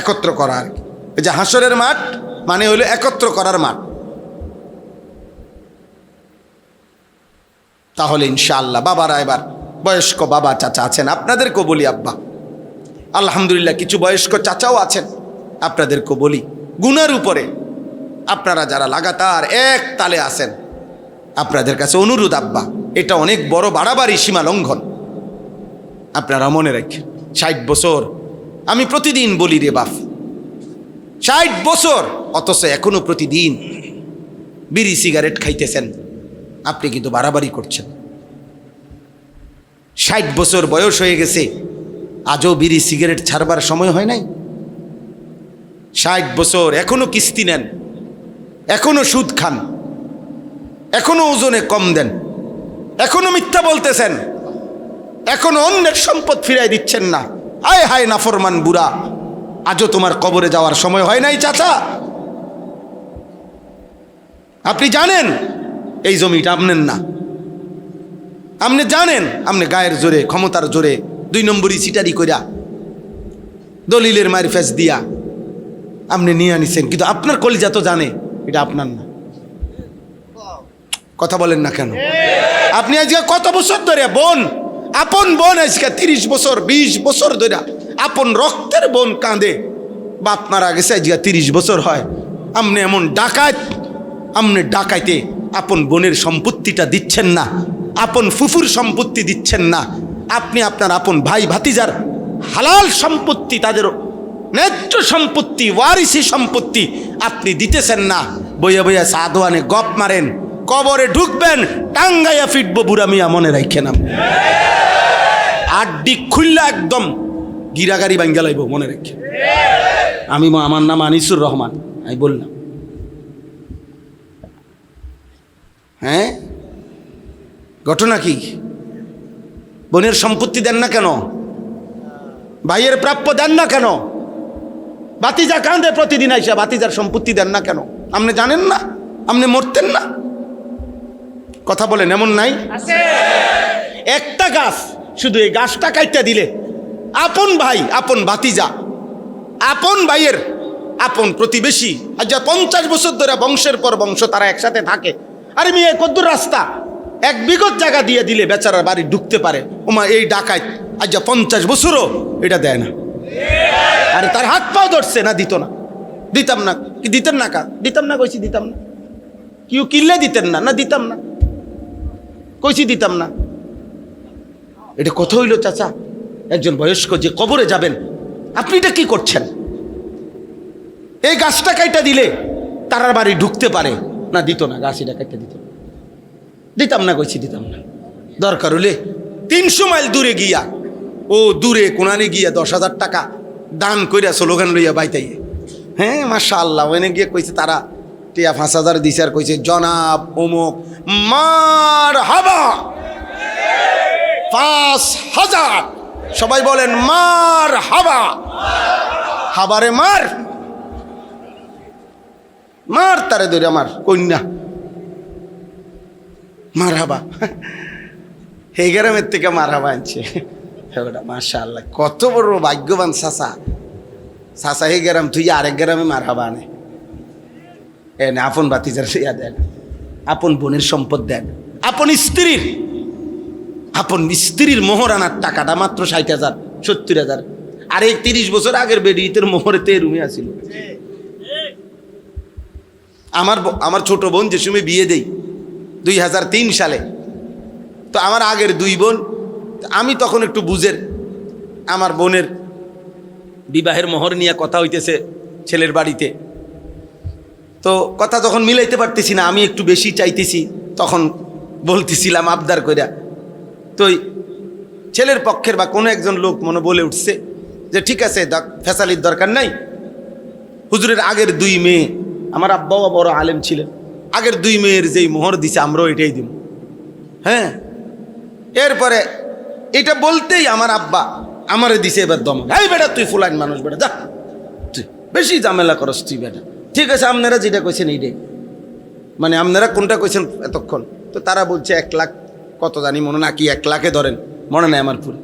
একত্র করা আর কি। এই যে হাসরের মাঠ মানে হলো একত্র করার মাঠ। তাহলে ইনশাআল্লাহ বাবারা, এবার বয়স্ক বাবা চাচা আছেন, আপনাদেরকেও বলি, আব্বা আলহামদুলিল্লাহ কিছু বয়স্ক চাচাও আছেন, আপনাদেরকেও বলি, গুনার উপরে আপনারা যারা লাগাতার এক তালে আছেন, আপনাদের কাছে অনুরোধ, আব্বা এটা অনেক বড় বাড়াবাড়ি, সীমা লঙ্ঘন। আপনারা মনে রাখেন, 60 বছর, আমি প্রতিদিন বলি রে বাপ, 60 বছর, অথচ এখনো প্রতিদিন বিড়ি সিগারেট খাইতেছেন, আপনি কিন্তু বাড়াবাড়ি করছেন। 60 বছর বয়স হয়ে গেছে, আজও বিড়ি সিগারেট ছাড়বার সময় হয় নাই। 60 বছর এখনো কিস্তি নেন, এখনো সুদ খান, এখনো ওজনে কম দেন, এখনো মিথ্যা বলতেছেন, এখনো অন্যের সম্পদ ফিরাই দিচ্ছেন না। আয় হায় নাফরমান বুড়া, আজও তোমার কবরে যাওয়ার সময় হয় নাই চাচা? আপনি জানেন এই জমিটা আপনার না, আপনি জানেন, আপনি গায়ের জোরে, ক্ষমতার জোরে, 2 নম্বরই সিটারি কইরা, দলিলের মারফেজ দিয়া আপনি নিয়ে আনিছেন, কিন্তু আপনার কলিজা তো জানে এটা আপনার না। কথা বলেন না কেন? আপনি আজকে কত বছর ধরে বোন, আপন বোন, আজকে 30 বছর 20 বছর ধরে আপন রক্তের বোন কাঁদে, বাপ মারা গেছে আজকে 30 বছর হয়, আপনি এমন ডাকাত, আপনি ডাকাইতে আপন বোনের সম্পত্তিটা দিচ্ছেন না, আপন ফুফুর সম্পত্তি দিচ্ছেন না, আপনি আপনার আপন ভাই ভাতিজার হালাল সম্পত্তি, তাদের ন্যায্য সম্পত্তি, ওয়ারিসি সম্পত্তি আপনি দিতেছেন না। বইয়া বইয়া সাধুয়ানে গপ মারেন, কবরে ঢুকবেন টাঙ্গাইয়া ফিটবো বুড়া মিয়া, মনে রাখে নাম। আড্ডি খুললা একদম গিরাগাড়ি ভাঙ্গা লাইব, মনে রেখে। আমার নাম আনিসুর রহমান, আমি বললাম। হ্যাঁ, ঘটনা কি? বোনের সম্পত্তি দেন না কেন? ভাইয়ের প্রাপ্য দেন না কেন? বাতিজা কাঁদে প্রতিদিন আইসা, বাতিজার সম্পত্তি দেন না কেন? আপনি জানেন না? আপনি মরতেন না? কথা বলেন, এমন নাই? একটা গাছ, শুধু এই গাছটা কাইটা দিলে আপন ভাই, আপন ভাতিজা, আপন ভাইয়ের আপন প্রতিবেশী, আজ 50 বছর ধরে বংশের পর বংশ তারা একসাথে থাকে। আরে মেয়ে কদ্দুর রাস্তা, 1 বিঘত জায়গা দিয়ে দিলে বেচারার বাড়ি ঢুকতে পারে। ওমা এই ডাকাত আজ 50 বছরও এটা দেয় না। আরে তার হাত পাও ধরছে না, দিত না। দিতাম না কি? দিতেন না? দিতাম না কইছি, দিতাম না। কেউ কিনলে দিতেন না? না দিতাম না কইছি, দিতাম না। এটা কথা হইল চাচা? একজন বয়স্ক যে কবরে যাবেন, আপনি এটা কি করছেন? এই গাছটা কাইটা দিলে তারার বাড়ি ঢুকতে পারে না, দিত না। গাছ এটা কাইটা দিত, দিতাম না কইছি, দিতাম না। দরকার হলে 300 মাইল দূরে গিয়া, ও দূরে কোনানে গিয়া 10,000 টাকা দান কইরা স্লোগান লইয়া বাইতাইয়ে। হ্যাঁ, মাশাআল্লাহ। ওখানে গিয়ে কইছে তারা টিয়া 5,000 দিছে, আর কইছে জনাব অমুক মার হাবা 5,000। সবাই বলেন মার হাবা। হাবারে মার, মার তারে ধরে আমার কন্যা মার হাবা। এই গ্রামের থেকে মার হাবা আনছে। মাশাআল্লাহ, কত বড় ভাগ্যবান চাচা। চাচা এই গ্রাম তুই আরেক গ্রামে মার হাবা আনে। এনে আপন বাতিজার ইয়া দেন, আপন বোনের সম্পদ দেন, আপন স্ত্রীর মোহর আনার টাকাটা মাত্র 60,000 70,000। আর এই 30 বছর আগের বেডিতের মোহরেতে রুমে আসিল। আমার ছোট বোন যে সময় বিয়ে দেই 2003 সালে, তো আমার আগের 2 বোন, আমি তখন একটু বুঝের, আমার বোনের বিবাহের মোহর নিয়ে কথা হইতেছে ছেলের বাড়িতে। তো কথা যখন মিলাইতে পারতেছি না, আমি একটু বেশি চাইতেছি, তখন বলতেছিলাম আবদার কইরা। তো ছেলের পক্ষের বা কোনো একজন লোক মনে বলে উঠছে যে ঠিক আছে, ফেসালির দরকার নাই। হুজুরের আগের 2 মেয়ে, আমার আব্বাও বড় আলেম ছিলেন, আগের 2 মেয়ের যেই মোহর দিছে আমরাও এটাই দিব। হ্যাঁ, এরপরে এটা বলতেই আমার আব্বা আমারে দিছে এবার দমক, এই বেটা তুই ফুলাইন মানুষ, বেটা যা, তুই বেশি ঝামেলা করস তুই বেটা। ঠিক আছে, আপনারা যেটা কইছেন এইটাই, মানে আপনারা কোনটা কইছেন এতক্ষণ? তো তারা বলছে 1 লাখ কত জানি, মনে নাকি 1 লাখে ধরেন, মনে নাই আমার পুরো।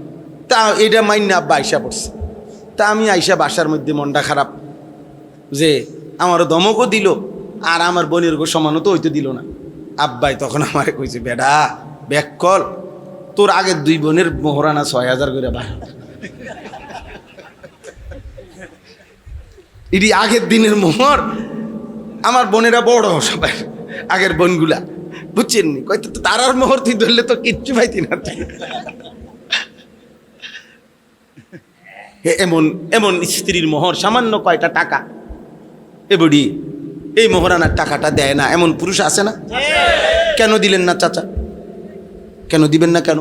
তা এটা মাইন্যা আব্বা আইসা পড়ছে। তা আমি আইসা বাসার মধ্যে মনটা খারাপ, যে আমারও দমকও দিল আর আমার বোনের গো সমানও তো হইতে দিল না। আব্বাই তখন আমারে কইছে, বেটা ব্যাক কল, তোর আগের 2 বোনের মোহরানা 6,000 করে বাড়া। এটি আগের দিনের মোহর। আমার বোনেরা বড় সবাই, আগের বোনগুলা, বুঝছেন নি? কইতো তো তারার মোহর তুই ধরলে তো কিচ্ছু পাইতি না। এমন এমন স্ত্রীর মোহর সামান্য কয়টা টাকা, এবডি এই মোহরানার টাকাটা দেয় না, এমন পুরুষ আছে না? কেন দিলেন না চাচা? কেন দিবেন না? কেন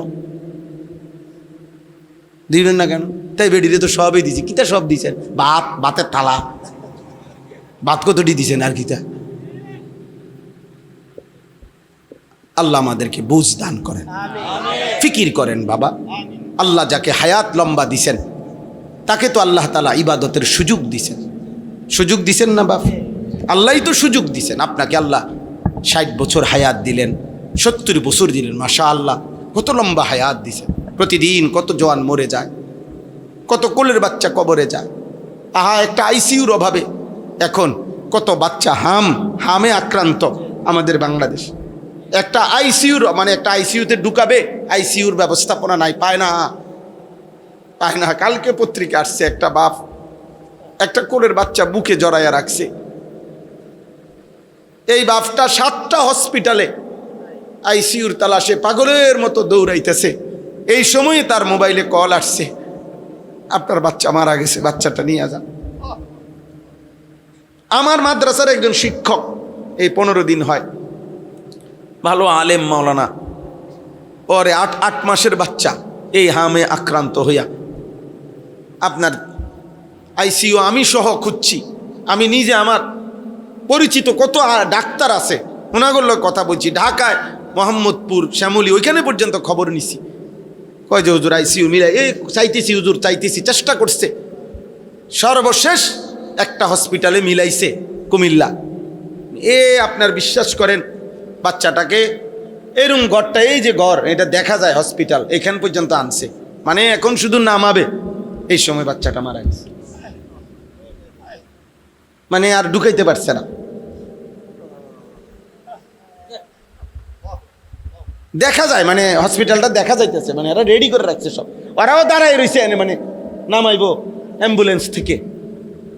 দিবেন না? কেন? তাই বেডিরে তো সবই দিছি। কিতা সব দিছেন? বাতের থালা, ভাত কতটি দিছেন আর কিতা? আল্লাহ আমাদেরকে বুঝ দান করেন, ফিকির করেন বাবা। আল্লাহ যাকে হায়াত লম্বা দিছেন তাকে তো আল্লাহ তাআলা ইবাদতের সুযোগ দিছেন। সুযোগ দিছেন না বাপ? আল্লাহই তো সুযোগ দিছেন আপনাকে। আল্লাহ 60 বছর হায়াত দিলেন, 70 বছর দিলেন, মাশাআল্লাহ কত লম্বা হায়াত দিছেন। প্রতিদিন কত জওয়ান মরে যায়, কত কোলের বাচ্চা কবরে যায়। আহা, একটা আইসিইউর অভাবে এখন কত বাচ্চা হামে আক্রান্ত আমাদের বাংলাদেশ। একটা আইসিইউর মানে একটা আইসিইউতে ঢুকাবে, আইসিইউর ব্যবস্থাপনা নাই, পায় না। কালকে পত্রিকা আসছে, একটা বাপ একটা কোলের বাচ্চা বুকে জড়াইয়া রাখছে। এই বাপটা 7টা হসপিটালে আইসিইউর তালাশে পাগলের মতো দৌড়াইতেছে। এই সময়ে তার মোবাইলে কল আসছে, আপনার বাচ্চা মারা গেছে, বাচ্চাটা নিয়ে যান। আমার মাদ্রাসার একজন শিক্ষক, এই 15 দিন হয় ভালো আলেম মাওলানা, পরে 8 মাসের বাচ্চা এই হামে আক্রান্ত হইয়া আপনার আইসিইউ আমি সহ খুঁজছি। আমি নিজে, আমার পরিচিত কত ডাক্তার আছে ওনাগুলো কথা বলছি, ঢাকায় মোহাম্মদপুর শ্যামলী ওইখানে পর্যন্ত খবর নিছি। কয় যে হুজুর আইসিইউ মিলাই এই চাইতেছি, হুজুর চাইতেছি, চেষ্টা করছে। সর্বশেষ একটা হসপিটালে মিলাইছে কুমিল্লা। আপনার বিশ্বাস করেন বাচ্চাটাকে এরকম ঘরটা, এই যে ঘর এটা দেখা যায় হসপিটাল, এখান পর্যন্ত আনছে, মানে এখন শুধু নামাবে, এই সময় বাচ্চাটা মারা গেছে, মানে আর ঢুকাইতে পারছে না। দেখা যায় মানে হসপিটালটা দেখা যাইতেছে, মানে এরা রেডি করে রাখছে সব, ওরাও দাঁড়াই রয়েছে মানে নামাইবো অ্যাম্বুলেন্স থেকে।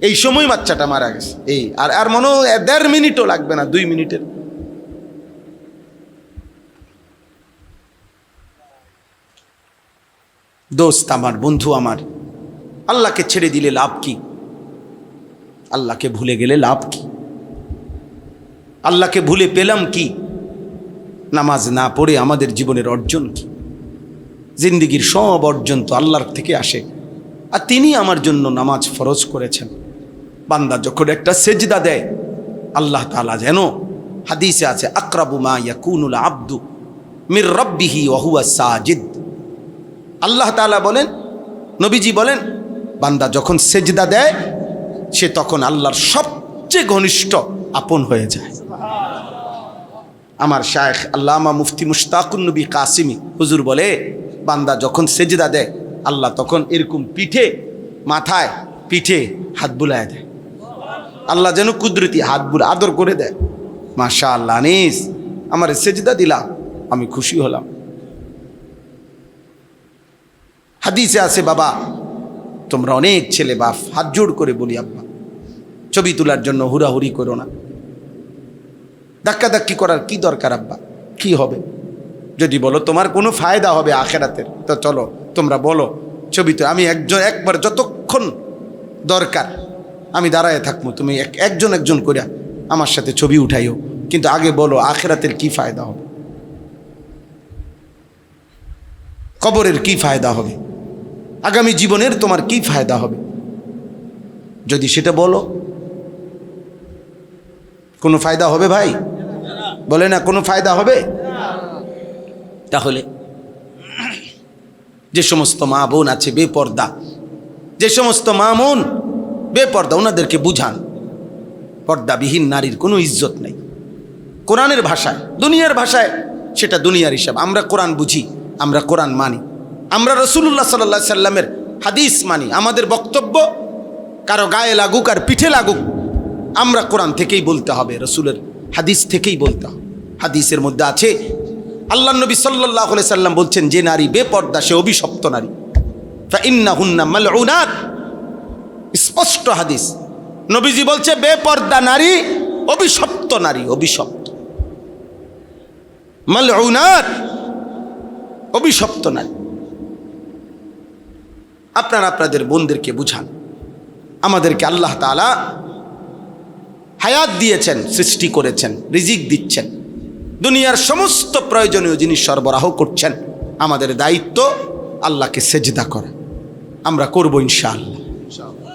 এই সময় বাচ্চাটা মারা গেছে। এই আর মনে হয় 1.5 মিনিটও লাগবে না, 2 মিনিটের। দোস্ত আমার, বন্ধু আমার, আল্লাহকে ছেড়ে দিলে লাভ কি? আল্লাহকে ভুলে গেলে লাভ কি? আল্লাহকে ভুলে পেলাম কি? নামাজ না পড়ে আমাদের জীবনের অর্জন কি? জিন্দিগির সব অর্জন তো আল্লাহর থেকে আসে, আর তিনি আমার জন্য নামাজ ফরজ করেছেন। বান্দা যখন একটা সেজদা দেয়, আল্লাহ তাআলা যেন, হাদিসে আছে, আকরাবু মা ইয়াকুনুল আবদু মির রাব্বিহি ওয়া হুয়া সাজিদ। আল্লাহ তাআলা বলেন, নবীজি বলেন, বান্দা যখন সেজদা দেয় সে তখন আল্লাহর সবচেয়ে ঘনিষ্ঠ আপন হয়ে যায়। আমার শায়েখ আল্লামা মুফতি মুশতাকুন নবী কাসিমি হুজুর বলে, বান্দা যখন সেজদা দেয় আল্লাহ তখন এরকম পিঠে, মাথায়, পিঠে হাত বুলায় দেয়। আল্লাহ যেন কুদরতি হাত বুলা আদর করে দেয়। মাশাআল্লাহ, আনিস আমার সেজদা দিলাম, আমি খুশি হলাম। হাদিসে আছে, বাবা তোমরা অনেক ছেলে বাপ, হাত জোড় করে বলি, আব্বা ছবি তোলার জন্য হুড়াহুড়ি করো না, ধাক্কাধাক্কি করার কি দরকার আব্বা? কি হবে? যদি বলো তোমার কোনো ফায়দা হবে আখেরাতের, তো চলো তোমরা বলো ছবি তো, আমি একবার যতক্ষণ দরকার আমি দাঁড়ায় থাকবো, তুমি একজন করে আমার সাথে ছবি উঠাইও, কিন্তু আগে বলো আখেরাতের কি ফায়দা হবে, কবরের কি ফায়দা হবে, আগামী জীবনের তোমার কি ফায়দা হবে? যদি সেটা বলো, কোনো ফায়দা হবে ভাই? বলে না কোনো ফায়দা হবে? তাহলে যে সমস্ত মা বোন আছে বেপর্দা, যে সমস্ত মা বোন বেপর্দা, ওনাদেরকে বুঝান পর্দাবিহীন নারীর কোনো ইজ্জত নেই। কোরআনের ভাষায়, দুনিয়ার ভাষায় সেটা দুনিয়ার হিসাব। আমরা কোরআন বুঝি, আমরা কোরআন মানি, আমরা রাসূলুল্লাহ সাল্লাল্লাহু আলাইহি সাল্লামের হাদিস মানি। আমাদের বক্তব্য কারো গায়ে লাগুক আর পিঠে লাগুক, আমরা কোরআন থেকেই বলতে হবে, রাসূলের হাদিস থেকেই বলতে হবে। হাদিসের মধ্যে আছে, আল্লাহ নবী সাল্লাল্লাহু আলাইহি সাল্লাম বলছেন, যে নারী বেপর্দা সে অভিশপ্ত নারী, ফাইন্নাহুন্না মালউনাত। স্পষ্ট হাদিস, নবীজি বলছে বেপর্দা নারী অভিশপ্ত নারী, অভিশপ্ত, মালউনাত, অভিশপ্ত নারী। আপনারা আপনাদের বোনদেরকে বুঝান। আমাদেরকে আল্লাহ তাআলা হায়াত দিয়েছেন, সৃষ্টি করেছেন, রিজিক দিচ্ছেন, দুনিয়ার সমস্ত প্রয়োজনীয় জিনিস সরবরাহ করছেন। আমাদের দায়িত্ব আল্লাহকে সেজদা করা, আমরা করব ইনশাআল্লাহ।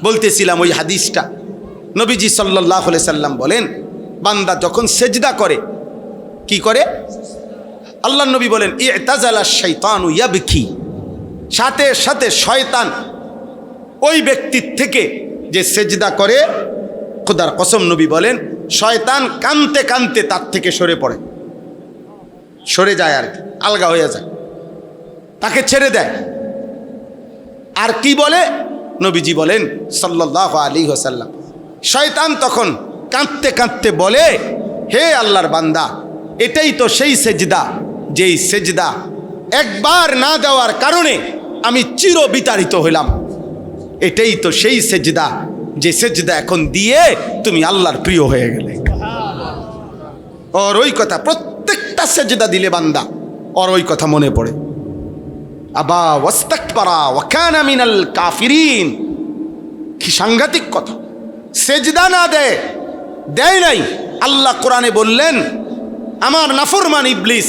বলতেছিলাম ওই হাদিসটা, নবীজি সাল্লাল্লাহু আলাইহি সাল্লাম বলেন, বান্দা যখন সেজদা করে কি করে? আল্লাহ নবী বলেন, ইতাজালা শাইতানু ইয়াবকি, সাথে সাথে শয়তান ওই ব্যক্তির থেকে যে সেজদা করে, খোদার কসম নবী বলেন, শয়তান কানতে কানতে তার থেকে সরে পড়ে, সরে যায়, আর আলগা হয়ে যায়, তাকে ছেড়ে দেয়। আর কি বলে? নবীজি বলেন সাল্লাল্লাহু আলাইহি ওয়াসাল্লাম, শয়তান তখন কাঁদতে কাঁদতে বলে, হে আল্লাহর বান্দা, এটাই তো সেই সেজদা, যেই সেজদা একবার না দেওয়ার কারণে আমি চির বিতাড়িত হইলাম। এটাই তো সেই সেজদা, যে সেজদা এখন দিয়ে তুমি আল্লাহর প্রিয় হয়ে গেলে। ওর ওই কথা, প্রত্যেকটা সেজদা দিলে বান্দা ওর ওই কথা মনে পড়ে। আবা ওয়াস্তাকবারা ওয়া কানা মিনাল কাফিরিন, কি সাংঘাতিক কথা! সেজদা না দেয় নাই। আল্লাহ কোরআনে বললেন, আমার নাফরমান ইবলিস,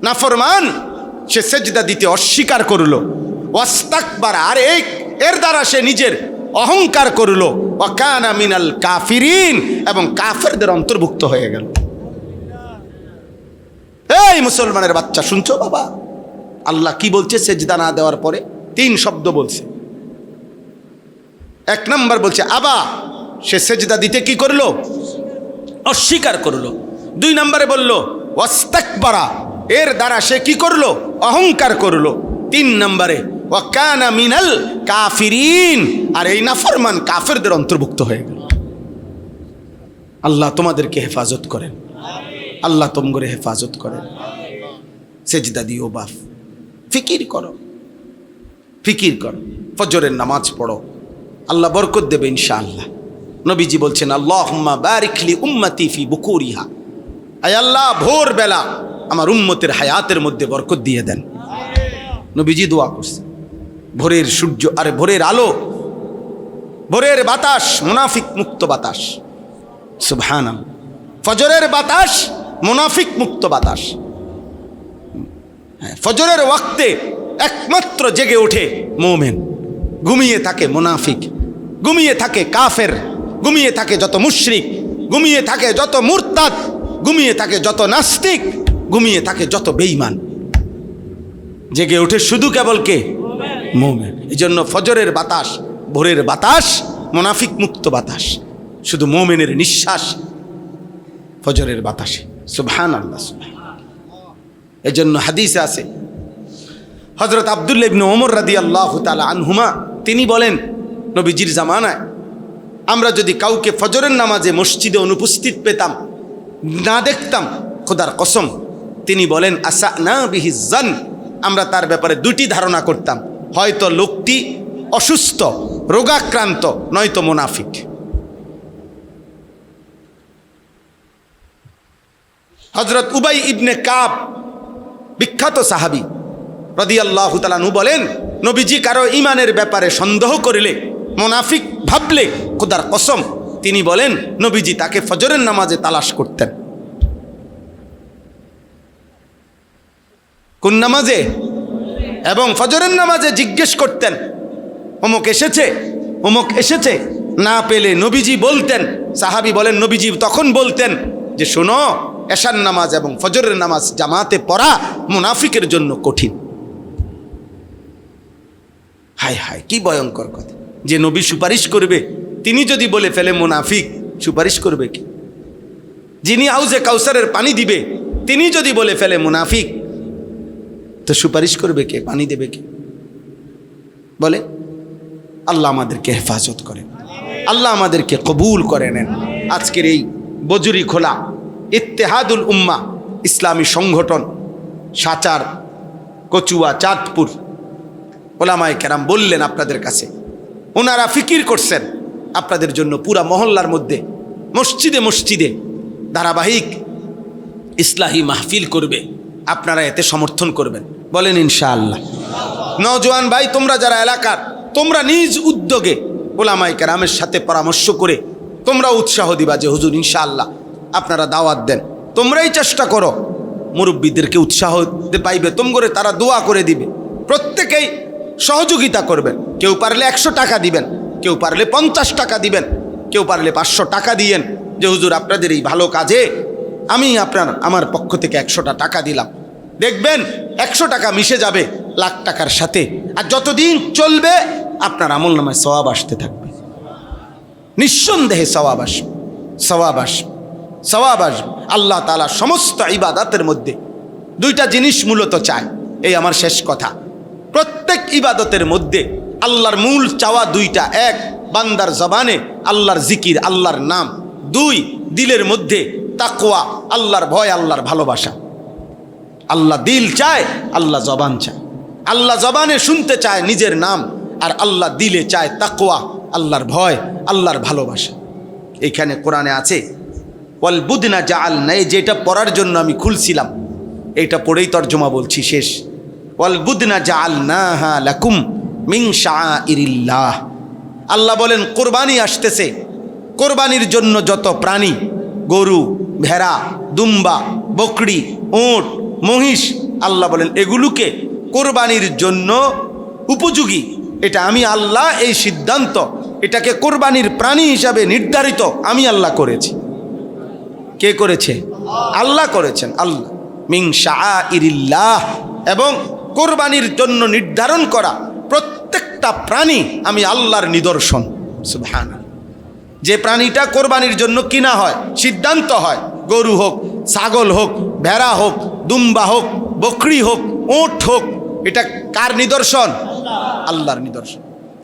নাফরমান, সে সেজদা দিতে অস্বীকার করলো। ওয়াস্তাকবারা, আর এর দ্বারা সে নিজের অহংকার করলো। ওয়া কানা মিনাল কাফিরিন, এবং কাফেরদের অন্তর্ভুক্ত হয়ে গেল। এই মুসলমানের বাচ্চা, শুনছো বাবা? আল্লাহ কি বলছে সেজদা না দেওয়ার পরে? 3 শব্দ বলছে। 1 নম্বর বলছে আবা, সে সেজদা দিতে কি করলো? অস্বীকার করলো। 2 নম্বরে বলল ওয়াস্তাকবারা, এর দ্বারা সে কি করলো? অহংকার করলো। 3 নম্বরে ওয়া কানা মিনাল কাফিরিন, আর এই নাফরমান কাফেরদের অন্তর্ভুক্ত হয়ে গেল। আল্লাহ তোমাদেরকে হেফাজত করেন, আল্লাহ তোমরে হেফাজত করেন। সেজদা দিও বাপ, ফিকির করো, ফিকির করো, ফজরের নামাজ পড়ো, আল্লাহ বরকত দেবে ইনশাআল্লাহ। নবীজি বলছেন আল্লাহুম্মা বারিক লি উম্মতি ফি বুকুরিহা, আয় আল্লাহ ভোর বেলা আমার উম্মতের হায়াতের মধ্যে বরকত দিয়ে দেন। নবীজি দোয়া করছে। ভোরের সূর্য, আরে ভোরের আলো, ভোরের বাতাস মুনাফিক মুক্ত বাতাস। সুবহানাল্লাহ, ফজরের বাতাস মুনাফিক মুক্ত বাতাস। ফজরের ওয়াক্তে একমাত্র জেগে ওঠে মুমিন, ঘুমিয়ে থাকে মুনাফিক, ঘুমিয়ে থাকে কাফের, ঘুমিয়ে থাকে যত মুশরিক, ঘুমিয়ে থাকে যত মুরতাদ, ঘুমিয়ে থাকে যত নাস্তিক, ঘুমিয়ে থাকে যত বেঈমান। জেগে ওঠে শুধু কেবল কে? মুমিন। এই জন্য ফজরের বাতাস, ভোরের বাতাস মুনাফিক মুক্ত বাতাস, শুধু মুমিনের নিঃশ্বাস ফজরের বাতাসে। সুবহানাল্লাহ, সুবহানাল্লাহ। এই জন্য হাদিসে আছে, হযরত আব্দুল্লাহ ইবনে ওমর রাদিয়াল্লাহু তাআলা আনহুমা তিনি বলেন, নবীজির জামানায় আমরা যদি কাউকে ফজরের নামাজে মসজিদে অনুপস্থিত পেতাম, না দেখতাম, খোদার কসম তিনি বলেন আসানা বিহি জান, আমরা তার ব্যাপারে 2টি ধারণা করতাম, হয়তো লোকটি অসুস্থ, রোগাক্রান্ত, নয়তো মুনাফিক। হযরত উবাই ইবনে কাব, বিখ্যাত সাহাবী রাদিয়াল্লাহু তাআলা আনহু বলেন, নবীজি কারো ঈমানের ব্যাপারে সন্দেহ করিলে, মুনাফিক ভাবলে, খোদার কসম তিনি বলেন নবীজি তাকে ফজরের নামাজে তালাশ করতেন। কোন নামাজে? এবং ফজরের নামাজে জিজ্ঞেস করতেন অমুক এসেছে, অমুক এসেছে। না পেলে নবীজি বলতেন, সাহাবী বলেন নবীজি তখন বলতেন যে শোনো, এশার নামাজ এবং ফজরের নামাজ জামাতে পড়া মুনাফিকের জন্য কঠিন। হায় হায়, কি ভয়ঙ্কর কথা! যে নবী সুপারিশ করবে তিনি যদি বলে ফেলে মুনাফিক, সুপারিশ করবে কি? যিনি হাউজে কাউসারের পানি দিবে তিনি যদি বলে ফেলে মুনাফিক, তো সুপারিশ করবে কে? পানি দেবে কে? বলে। আল্লাহ আমাদেরকে হেফাজত করেন, আল্লাহ আমাদেরকে কবুল করে নেন। আজকের এই বজুরি খোলা ইত্তেহাদুল উম্মা ইসলামী সংগঠন, সাচার, কচুয়া, চাঁদপুর ওলামায়ে কেরাম বললেন আপনাদের কাছে, ওনারা ফিকির করছেন আপনাদের জন্য পুরা মহল্লার মধ্যে মসজিদে মসজিদে ধারাবাহিক ইসলাহি মাহফিল করবে, আপনারা এতে সমর্থন করবেন, বলেন ইনশাআল্লাহ। নওজোয়ান ভাই তোমরা যারা এলাকার, তোমরা নিজ উদ্যোগে ওলামায়ে কেরামের সাথে পরামর্শ করে তোমরা উৎসাহ দিবা যে হুজুর ইনশাআল্লাহ আপনারা দাওয়াত দেন, তোমরাই চেষ্টা করো, মুরব্বীদেরকে উৎসাহ দিতে পাইবে, তোমরে তারা দোয়া করে দিবে, প্রত্যেকেই সহযোগিতা করবেন। কেউ পারলে 100 টাকা দিবেন, কেউ পারলে 50 টাকা দিবেন, কেউ পারলে 500 টাকা দিয়েন যে হুজুর আপনাদের এই ভালো কাজে আমি আমার পক্ষ থেকে 100টা টাকা দিলাম। দেখবেন 100 টাকা মিশে যাবে লাখ টাকার সাথে, আর যতদিন চলবে আপনার আমলনামায় সওয়াব আসতে থাকবে, নিঃসন্দেহে সওয়াব আসবে, সওয়াব আসবে, সওয়াব আসবে। আল্লাহ তাআলা সমস্ত ইবাদতের মধ্যে 2টা জিনিস মূলত চায়। এই আমার শেষ কথা, প্রত্যেক ইবাদতের মধ্যে আল্লাহর মূল চাওয়া 2টা, 1 বান্দার জবানে আল্লাহর জিকির, আল্লাহর নাম, 2 দিলের মধ্যে তাকওয়া, আল্লাহর ভয়, আল্লাহর ভালোবাসা। আল্লাহ দিল চায়, আল্লাহ জবান চায়। আল্লাহ জবানে শুনতে চায় নিজের নাম, আর আল্লাহ দিলে চায় তাকওয়া, আল্লাহর ভয়, আল্লাহর ভালোবাসা। এখানে কোরআনে আছে ওয়াল বুদনা জাআলনা, যেটা পড়ার জন্য আমি খুলছিলাম, এটা পড়েই তর্জমা বলছি, শেষ। ওয়াল বুদনা জাআলনাহা লাকুম মিন শাআইরিল্লাহ। আল্লাহ বলেন কোরবানি আসতেছে, কোরবানির জন্য যত প্রাণী, গরু, ভেড়া, দুম্বা, বকরি, উট, মহিষ, আল্লাহ বলেন এগুলোকে কোরবানির জন্য উপযোগী। এটা আমি আল্লাহ এই সিদ্ধান্ত, এটাকে কোরবানির প্রাণী হিসাবে নির্ধারিত আমি আল্লাহ করেছি। কে করেছে? আল্লাহ করেছেন। আল্লাহ মিন শাআইরিল্লাহ, এবং কোরবানির জন্য নির্ধারণ করা প্রত্যেকটা প্রাণী আমি আল্লাহর নিদর্শন। সুবহানাল্লাহ। যে প্রাণীটা কোরবানির জন্য কিনা হয়, সিদ্ধান্ত হয়, গরু হোক, ছাগল হোক, ভেড়া হোক, দুম্বা হোক, বকরি হোক, উট হোক, এটা কার নিদর্শন? আল্লাহর নিদর্শন।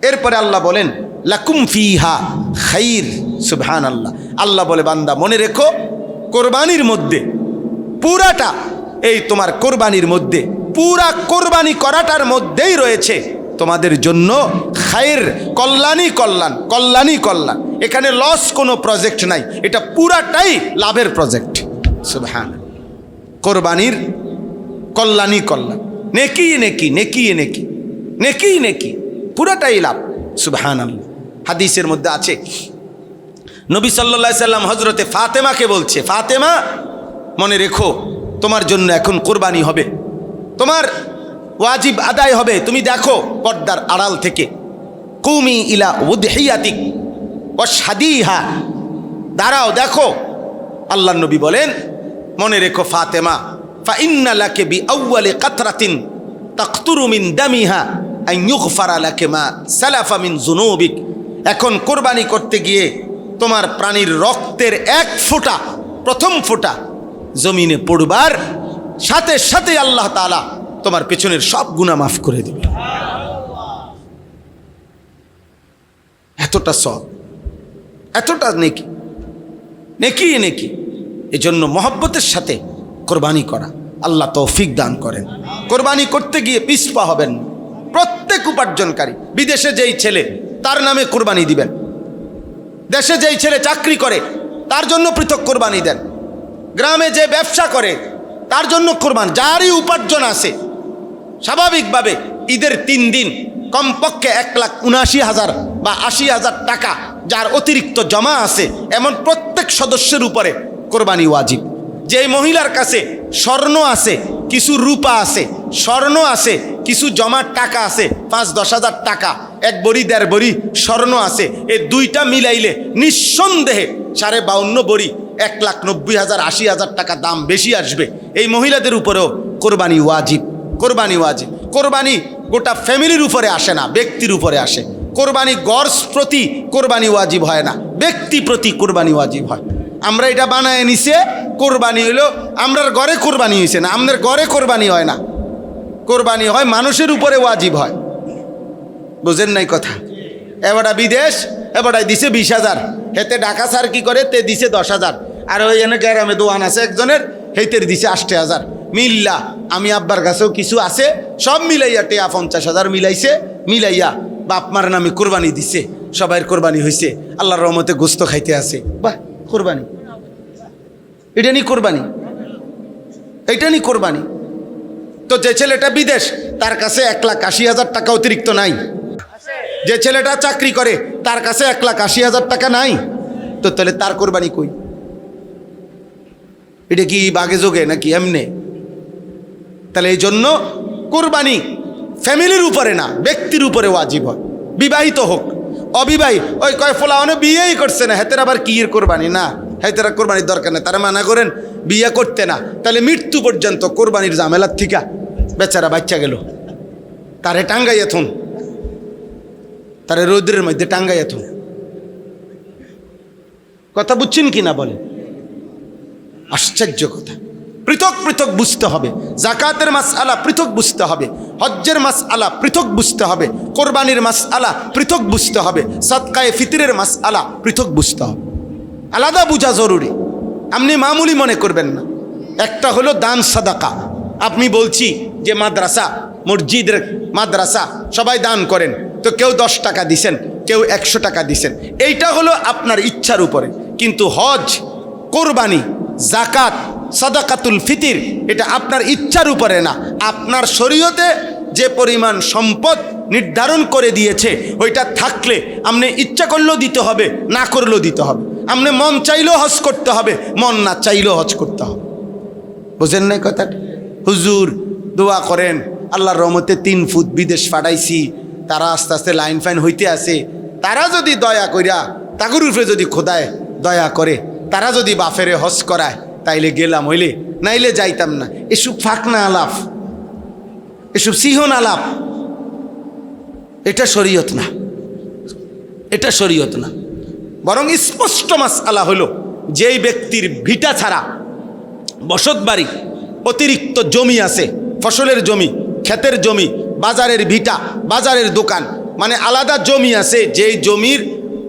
এরপরে আল্লাহ বলেন লাকুম ফিহা খাইর। সুবহানাল্লাহ। আল্লাহ বলে বান্দা মনে রেখো, কোরবানির মধ্যে পুরাটা, এই তোমার কোরবানির মধ্যে পুরা কোরবানি করাটার মধ্যেই রয়েছে তোমাদের জন্য খায়ের, কল্যাণই কল্যাণ, কল্যাণই কল্যাণ। এখানে লস কোনো প্রজেক্ট নাই, এটা পুরাটাই লাভের প্রজেক্ট। সুবহানাল্লাহ। কোরবানির কল্যাণই কল্যাণ, নেকি নেকি, নেকি নেকি, নেকি নেকি, পুরাটাই লাভ। সুবহানাল্লাহ। হাদিসের মধ্যে আছে নবী সাল্লাল্লাহু আলাইহি সাল্লাম হযরতে ফাতেমাকে বলছে, ফাতেমা মনে রেখো তোমার জন্য এখন কোরবানি হবে, তোমার ওয়াজিব আদায় হবে। তুমি দেখো পর্দার আড়াল থেকে, কুমি ইলা উদহিয়াতিক ওয়াশহাদিহা, দাঁড়াও দেখো। আল্লাহর নবী বলেন মনে রেখো ফাতেমা, ফা ইন্না লাকে বি আউয়ালি কাতরাতিন তাকতুরু মিন দামিহা আন ইউগফারা লাকে মা সালাফা মিন যুনুবিক। এখন কোরবানি করতে গিয়ে তোমার প্রাণীর রক্তের এক ফোঁটা, প্রথম ফোঁটা জমিনে পড়বার সাথে সাথে আল্লাহ তাআলা তোমার পেছনের সব গুনাহ মাফ করে দেবে। এতটা সব, এতটা নেকি, নেকি নেকি। এজন্য মহব্বতের সাথে কোরবানি করা আল্লাহ তৌফিক দান করেন। কোরবানি করতে গিয়ে পিছপা হবেন। প্রত্যেক উপার্জনকারী, বিদেশে যেই ছেলে তার নামে কোরবানি দিবেন, দেশে যেই ছেলে চাকরি করে তার জন্য পৃথক কোরবানি দেন, গ্রামে যে ব্যবসা করে তার জন্য কোরবান, যারই উপার্জন আছে স্বাভাবিকভাবে ঈদের 3 দিন কমপক্ষে 1,79,000 বা 80,000 টাকা যার অতিরিক্ত জমা আছে, এমন প্রত্যেক সদস্যের উপরে কোরবানি ওয়াজিব। যেই মহিলার কাছে স্বর্ণ আছে, কিছু রূপা আছে, স্বর্ণ আছে, কিছু জমার টাকা আছে, 5-10 হাজার টাকা, 1 বড়ি 1.5 বড়ি স্বর্ণ আছে, এই দুইটা মিলাইলে নিঃসন্দেহে 52.5 বড়ি 1,90,000 80,000 টাকা দাম বেশি আসবে। এই মহিলাদের উপরেও কোরবানি ওয়াজিব। কোরবানি ওয়াজিব। কোরবানি গোটা ফ্যামিলির উপরে আসে না, ব্যক্তির উপরে আসে। কোরবানি গর্স প্রতি কোরবানি ওয়াজিব হয় না, ব্যক্তি প্রতি কোরবানি ওয়াজিব হয়। আমরা এটা বানায় নিছে কোরবানি হইলো, আমরার ঘরে কোরবানি হয়েছে না, আমাদের ঘরে কোরবানি হয় না, কোরবানি হয় মানুষের উপরে ওয়াজিব হয়। বুঝেন নাই কথা? এবারটা বিদেশ, এবারটাই দিছে 20,000, হেতে ঢাকা স্যার কি করে, তে দিছে 10,000, আর ওই এনে গ্রামে দোয়ান আছে একজনের, হেতের দিছে 80,000। মিল্লা আমি আব্বার কাছেও কিছু আছে, সব মিলাইয়া টেয়া 50,000 মিলাইছে, মিলাইয়া বাপ মার নামে কোরবানি দিছে, সবাইয়ের কোরবানি হয়েছে, আল্লাহর রহমতে গোস্ত খাইতে আছে। বাহ, কোরবানি, এটা নি কোরবানি, এটা নি কোরবানি। তো যে ছেলেটা বিদেশ তার কাছে 1,80,000 টাকা অতিরিক্ত নাই, যে ছেলেটা চাকরি করে তার কাছে 1,80,000 টাকা নাই, তো তাহলে তার কোরবানি কই? এটা কি বাগে যোগে নাকি এমনে? তাহলে এই জন্য কোরবানি ফ্যামিলির উপরে না, ব্যক্তির উপরে ওয়াজিব হয়। বিবাহিত হোক অবিবাহিত, ওই কয় ফোলাওয়ানে বিয়েই করছে না, হেতের আবার কি এর কোরবানি না, হেতেরা কোরবানির দরকার নেই, তারা মানা করেন বিয়ে করতে না, তাহলে মৃত্যু পর্যন্ত কোরবানির ঝামেলার থিকা বেচারা বাচ্চা গেল, তারে টাঙ্গাইয়া থুন, তারে রৌদ্রের মধ্যে টাঙ্গাইয়া থুন। কথা বুঝছেন কি না বলে? আশ্চর্য কথা। পৃথক পৃথক বুঝতে হবে। জাকাতের মাসআলা পৃথক বুঝতে হবে, হজ্জের মাসআলা পৃথক বুঝতে হবে, কোরবানির মাসআলা পৃথক বুঝতে হবে, সাদকায়ে ফিতরের মাসআলা পৃথক বুঝতে হবে। আলাদা বোঝা জরুরি। আপনি মামুলি মনে করবেন না। একটা হলো দান সাদাকা। আপনি বলছি যে মাদ্রাসা, মসজিদের মাদ্রাসা সবাই দান করেন, তো কেউ 10 টাকা দিছেন, কেউ 100 টাকা দিছেন, এইটা হলো আপনার ইচ্ছার উপরে। কিন্তু হজ, কোরবানি, জাকাত, সাদাকাতুল ফিতির এটা আপনার ইচ্ছার উপরে না। আপনার শরীয়তে যে পরিমাণ সম্পদ নির্ধারণ করে দিয়েছে ওইটা থাকলে আপনি ইচ্ছা করলেও দিতে হবে, না করলেও দিতে হবে। আপনি মন চাইলেও হজ করতে হবে, মন না চাইলেও হজ করতে হবে। বুঝেন নাই কথাটা? হুজুর দোয়া করেন, আল্লাহর রহমতে 3 ফুট বিদেশ পাঠাইছি, তারা আস্তে আস্তে লাইন ফাইন হইতে আছে, তারা যদি দয়া কইরা তাগুর উপরে যদি খোদায় দয়া করে, তারা যদি বাফেরে হজ করায় তাইলে গেলাম, হইলে নাইলে যাইতাম না। এসব ফাঁকনা আলাপ, এসব সিহন আলাপ, এটা শরীয়ত না, এটা শরীয়ত না। বরং স্পষ্ট মাসআলা হলো, যেই ব্যক্তির ভিটা ছাড়া বসত বাড়ি, অতিরিক্ত জমি আছে, ফসলের জমি, ক্ষেতের জমি, বাজারের ভিটা, বাজারের দোকান, মানে আলাদা জমি আছে, যেই জমির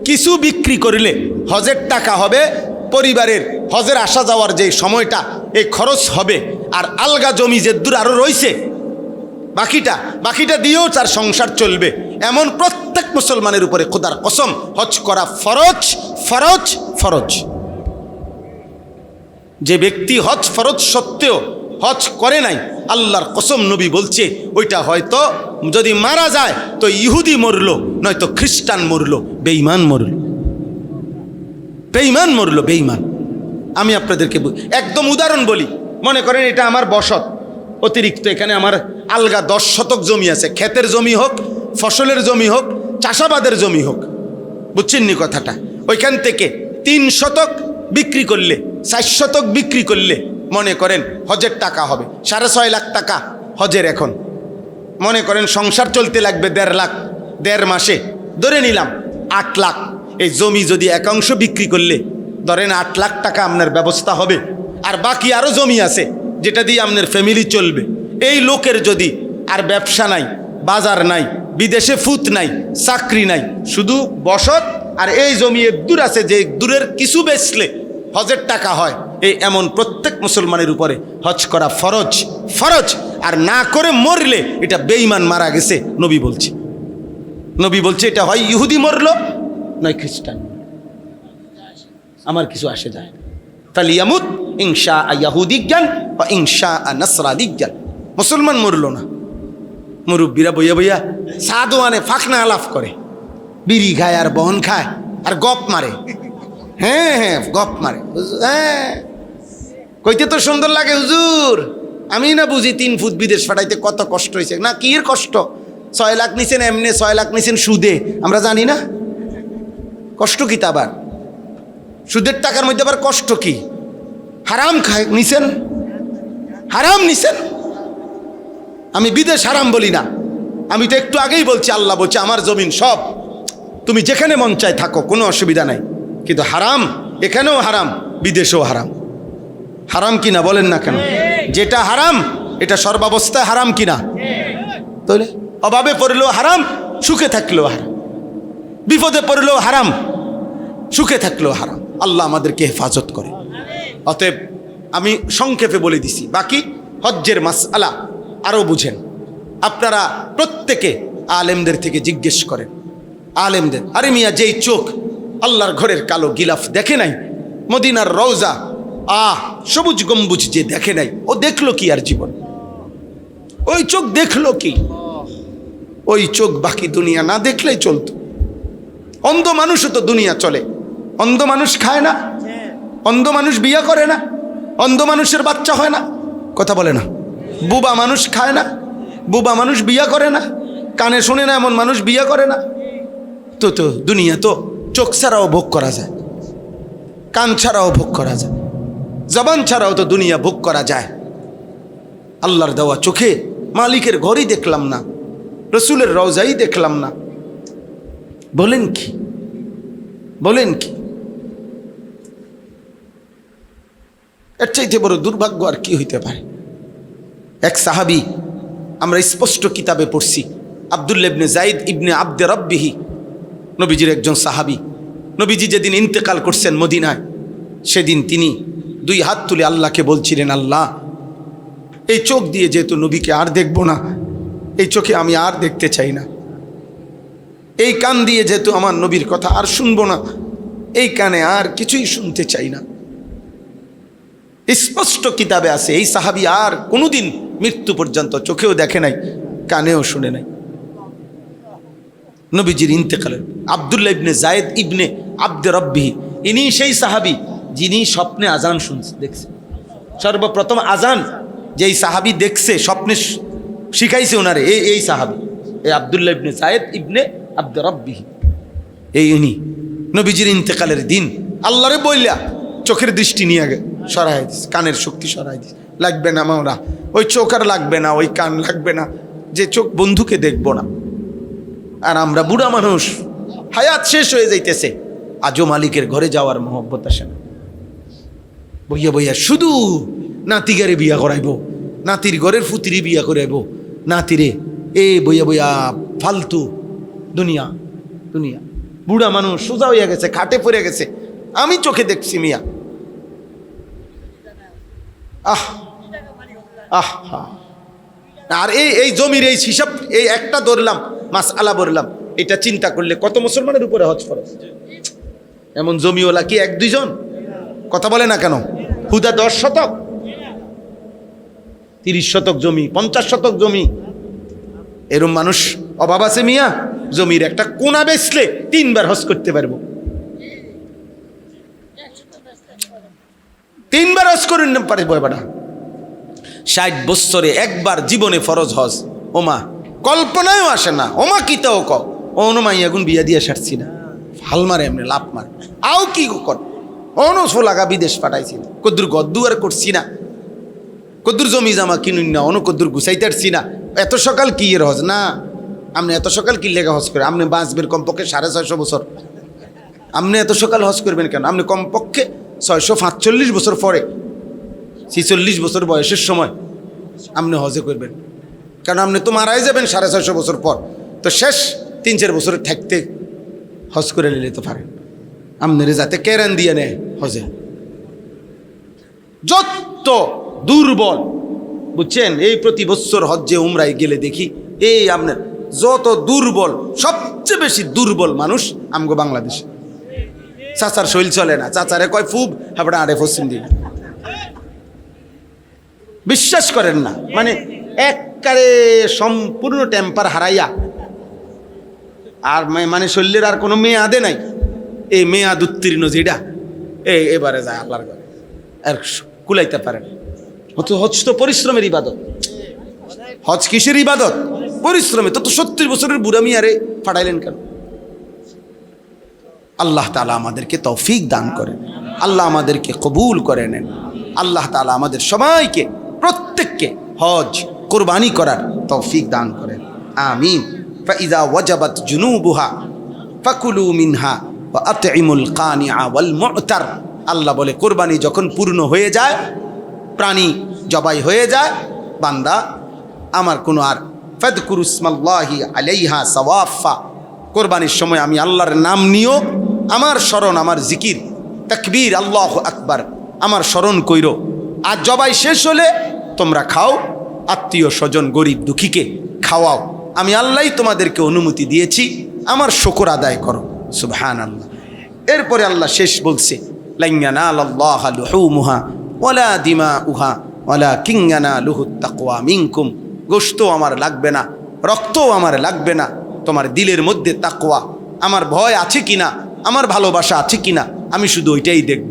কিছু বিক্রি করলে হজের টাকা হবে, পরিবারের হজের আসা যাওয়ার যে সময়টা এই খরচ হবে, আর আলগা জমি যে দূর আরও রয়েছে বাকিটা দিয়েও তার সংসার চলবে, এমন প্রত্যেক মুসলমানের উপরে খোদার কসম হজ করা ফরজ, ফরজ, ফরজ। যে ব্যক্তি হজ ফরজ সত্ত্বেও হজ করে নাই, আল্লাহর কসম নবী বলছে ওইটা হয়তো যদি মারা যায় তো ইহুদি মরলো, নয়তো খ্রিস্টান মরলো, বেঈমান মরলো, বেঈমান মরলো, বেঈমান। আমি আপনাদেরকে একদম উদাহরণ বলি, মনে করেন এটা আমার বসত, অতিরিক্ত এখানে আমার আলগা 10 শতক জমি আছে, ক্ষেতের জমি হোক, ফসলের জমি হোক, চাষাবাদের জমি হোক, বুঝছেন নি কথাটা? ওইখান থেকে 3 শতক বিক্রি করলে, 4 শতক বিক্রি করলে মনে করেন হজের টাকা হবে 6.5 লাখ টাকা হজের। এখন মনে করেন সংসার চলতে লাগবে 1.5 লাখ, 1.5 মাসে ধরে নিলাম 8 লাখ। এই জমি যদি একাংশ বিক্রি করলে ধরেন 8 লাখ টাকা আপনার ব্যবস্থা হবে, আর বাকি আরও জমি আছে যেটা দিয়ে আপনার ফ্যামিলি চলবে। এই লোকের যদি আর ব্যবসা নাই, বাজার নাই, বিদেশে ফুত নাই, চাকরি নাই, শুধু বসত আর এই জমি দূর আছে, যে দূরের কিছু বেচলে হজের টাকা হয়, এই এমন প্রত্যেক মুসলমানের উপরে হজ করা ফরজ, ফরজ। আর না করে মরলে এটা বেঈমান মারা গেছে, নবী বলছে। নবী বলছে এটা হয় ইহুদি মরলো, নয় খ্রিস্টান। আমার কিছু আসে যায় না। ফালিয়ামুত ইনশা ইয়াহুদিজ্ঞান বা ইনশা নাসরানিজ্ঞান। মুসলমান মরলো না, মুরব্বীরা বইয়া বইয়া সাদোয়ানে ফাঁকনা আলাপ করে, বিড়ি খায় আর বহন খায় আর গপ মারে। হ্যাঁ হ্যাঁ, গপ মারে। হ্যাঁ, কইতে তো সুন্দর লাগে হুজুর, আমি না বুঝি 3 ফুট বিদেশ পাঠাইতে কত কষ্ট হয়েছে। না, কি এর কষ্ট? 6 লাখ নিছেন এমনি, 6 লাখ নিছেন সুদে, আমরা জানি না কষ্ট কি? তা আবার সুদের টাকার মধ্যে আবার কষ্ট কি? হারাম খায় নিছেন, হারাম নিছেন। আমি বিদেশ হারাম বলি না, আমি তো একটু আগেই বলছি, আল্লাহ বলছে আমার জমিন সব, তুমি যেখানে মন চায় থাকো, কোনো অসুবিধা নাই। কিন্তু হারাম এখানেও হারাম, বিদেশেও হারাম। হারাম কিনা বলেন না কেন? যেটা হারাম এটা সর্বাবস্থায় হারাম কিনা? তাহলে অভাবে পড়লেও হারাম, সুখে থাকলেও হারাম, বিপদে পড়লেও হারাম, সুখে থাকলেও হারাম। আল্লাহ আমাদেরকে হেফাজত করে। অতএব আমি সংক্ষেপে বলে দিছি, বাকি হজ্জের মাসআলা আরও বুঝেন আপনারা। প্রত্যেকে আলেমদের থেকে জিজ্ঞেস করেন, আলেমদের। আরে মিয়া, যেই চোখ আল্লাহর ঘরের কালো গিলাফ দেখে নাই, মদিনার রওজা সবুজ গম্বুজ যে দেখে নাই, ও দেখলো কি আর জীবন? ওই চোখ দেখলো কি? ওই চোখ বাকি দুনিয়া না দেখলেই চলতো। অন্ধ মানুষও তো দুনিয়া চলে। অন্ধ মানুষ খায় না, অন্ধ মানুষ বিয়ে করে না, অন্ধ মানুষের বাচ্চা হয় না, কথা বলে না। বুবা মানুষ খায় না, বুবা মানুষ বিয়ে করে না, কানে শোনে না এমন মানুষ বিয়ে করে না। তো তো দুনিয়া তো চোখ ছাড়াও ভোগ করা যায়, কান ছাড়াও ভোগ করা যায়, জবান ছাড়াও তো দুনিয়া ভোগ করা যায়। আল্লাহর দেওয়া চোখে মালিকের ঘরই দেখলাম না, রসুলের রওজাই দেখলাম না, বলেন কি? বলেন কি? এর চাইতে বড় দুর্ভাগ্য আর কি হইতে পারে? এক সাহাবী, আমরা স্পষ্ট কিতাবে পড়ছি, আব্দুল্লাহ ইবনে যায়েদ ইবনে আব্দে রব্বিহি, নবীজির একজন সাহাবী। নবীজি যেদিন ইন্তেকাল করছেন মদিনায়, সেদিন তিনি 2 হাত তুলে আল্লাহকে বলছিলেন, আল্লাহ, এই চোখ দিয়ে যেহেতু নবীকে আর দেখব না, এই চোখে আমি আর দেখতে চাই না। এই কান দিয়ে যেহেতু আমার নবীর কথা আর শুনবো না, এই কানে আর কিছুই শুনতে চাই না। স্পষ্ট কিতাবে আছে, এই সাহাবী আর কোনোদিন মৃত্যু পর্যন্ত চোখেও দেখে নাই, কানেও শুনে নাই। নবীজির ইন্তেকালের আব্দুল্লাহ ইবনে যায়েদ ইবনে আব্দে রব্বিহি, ইনি সেই সাহাবী যিনি স্বপ্নে আজান শুনছে দেখছে। সর্বপ্রথম আজান যেই সাহাবী দেখছে স্বপ্নে শিখাইছে ওনারে এই সাহাবী, এই আব্দুল্লাহ ইবনে সায়েদ ইবনে আব্দ রব্বিহি। এই ইনি নবীজির ইন্তেকালের দিন আল্লাহরে বইলা চোখের দৃষ্টি নিয়ে সরাই দিস, কানের শক্তি সরাই দিস, লাগবে না মাওলা, ওই চোখ আর লাগবে না, ওই কান লাগবে না, যে চোখ বন্ধুকে দেখবো না। আর আমরা বুড়া মানুষ, হায়াত শেষ হয়ে যাইতেছে, আজও মালিকের ঘরে যাওয়ার মহব্বত আসে না। বইয়া বইয়া শুধু নাতিগারে বিয়া করাইব, নাতির ঘরের ফুতিরি বিয়া করাইব, নাতিরে বইয়া বইয়া ফালতু দুনিয়া দুনিয়া। বুড়া মানুষ সোজা হইয়া গেছে, খাটে পড়ে গেছে, আমি চোখে দেখছি মিয়া। আহ আহ আর এই জমির এই হিসাব, এই একটা ধরলাম মাসআলা বললাম, এটা চিন্তা করলে কত মুসলমানের উপরে হজ ফরজ। এমন জমিওয়ালা কি 1-2 জন? কথা বলে না কেন? হুদা 10 শতক, 30 শতক জমি, 50 শতক জমি, এরম মানুষ অভাব আছে মিয়া? জমির একটা কোনা বেচলে 3 বার হজ করতে পারবো, 3 বার হজ করে নিতে পারে বয়বাটা। 60 বছরে একবার জীবনে ফরজ হজ, ওমা কল্পনায়ও আসে না। ওমা কি তো অনুমাই এখন বিয়া দিয়ে সারছি না, ফাল মারে এমনি লাভ মারে, আও কি কর অনসো লাগা বিদেশ পাঠাইছি না, কদ্দুর গদ্দুয়ার করছি না, কদ্দুর জমি জামা কিনুন না, অন কদ্দুর গুছাইতে পারছি না। এত সকাল কি এর হজ না? আপনি এত সকাল কি লেখা হজ করে? আপনি বাঁচবেন কমপক্ষে 650 বছর, আপনি এত সকাল হজ করবেন কেন? আপনি কমপক্ষে 645 বছর পরে, 46 বছর বয়সের সময় আপনি হজে করবেন, কারণ আপনি তো মারাই যাবেন 650 বছর পর। তো শেষ 3-4 বছরের থাকতে হজ করে নিলে তো পারেন, আপনার যাতে কেরান দিয়ে নেয় হজে। যত দুর্বল বুঝছেন, এই প্রতি বছর হজ্জে উমরায় গেলে দেখি এই আপনার যত দুর্বল, সবচেয়ে বেশি দুর্বল মানুষ আমগো বাংলাদেশে। চাচার শৈল চলে না, চাচারে কয় ফুব, আপনার আরে পশ্চিম দিন বিশ্বাস করেন না, মানে একবারে সম্পূর্ণ টেম্পার হারাইয়া, আর মানে শৈলের আর কোনো মেয়াদে নাই। এই মেয়াদ উত্তীর্ণ যেটা এবারে যায় আল্লাহর ঘরে, আর কুলাইতে পারে না। হজ তো পরিশ্রমের ইবাদত। হজ কিসের ইবাদত? পরিশ্রমে। তো 70 বছরের বুড়া মিয়ারে ফাটাইলেন কেন? আল্লাহ তাআলা আমাদেরকে তৌফিক দান করেন, আল্লাহ আমাদেরকে কবুল করে নেন। আল্লাহ তাআলা আমাদের সবাইকে প্রত্যেককে হজ কুরবানি করার তৌফিক দান করেন, আমিন। ফাইযা ওয়াজাবাত জুনুবুহা ফাকুলু মিনহা ওয়া আতইমুল কানিআ ওয়াল মু'তার। আল্লাহ বলে কুরবানি যখন পূর্ণ হয়ে যায়, প্রাণী জবাই হয়ে যায়, বান্দা আমার কোনো আর ফাদকুরু ইসমাল্লাহি আলাইহা সাওয়াফা, কোরবানির সময় আমি আল্লাহর নাম নিও, আমার স্মরণ, আমার জিকির, তাকবীর, আল্লাহু আকবার, আমার স্মরণ কইরো। আর জবাই শেষ হলে তোমরা খাও, আত্মীয় স্বজন গরিব দুঃখীকে খাওয়াও। আমি আল্লাহই তোমাদেরকে অনুমতি দিয়েছি, আমার শুকর আদায় করো। সুবহানাল্লাহ। এরপরে আল্লাহ শেষ বলছে, লান ইয়ানালাল্লাহা লুহুমুহা ওয়ালা দিমাউহা ওয়ালাকিন ইয়ানালুহুত তাকওয়া মিনকুম। গোশত আমার লাগবে না, রক্তও আমার লাগবে না, তোমার দিলের মধ্যে তাকওয়া, আমার ভয় আছে কিনা, আমার ভালোবাসা আছে কিনা, আমি শুধু ওইটাই দেখব।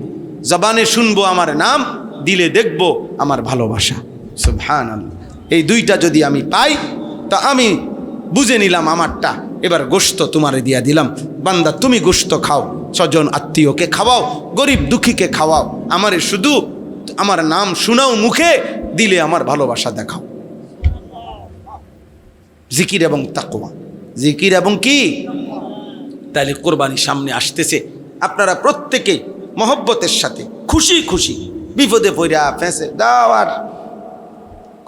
জবানে শুনবো আমার নাম, দিলে দেখব আমার ভালোবাসা। সুবহানাল্লাহ। এই দুইটা যদি আমি পাই, তা আমি বুঝে নিলাম আমারটা। এবার গোশত তোমারে দিয়া দিলাম, বান্দা তুমি গোশত খাও, স্বজন আত্মীয়কে খাওয়াও, গরিব দুঃখীকে খাওয়াও, আমারে শুধু আমার নাম শুনাও মুখে, দিলে আমার ভালোবাসা দেখাও। জিকির এবং তাকওয়া, জিকির এবং কি? তাহলে কোরবানি সামনে আসতেছে, আপনারা প্রত্যেকেই মহব্বতের সাথে খুশি খুশি, বিপদে পড়া ফেঁসে দাও আর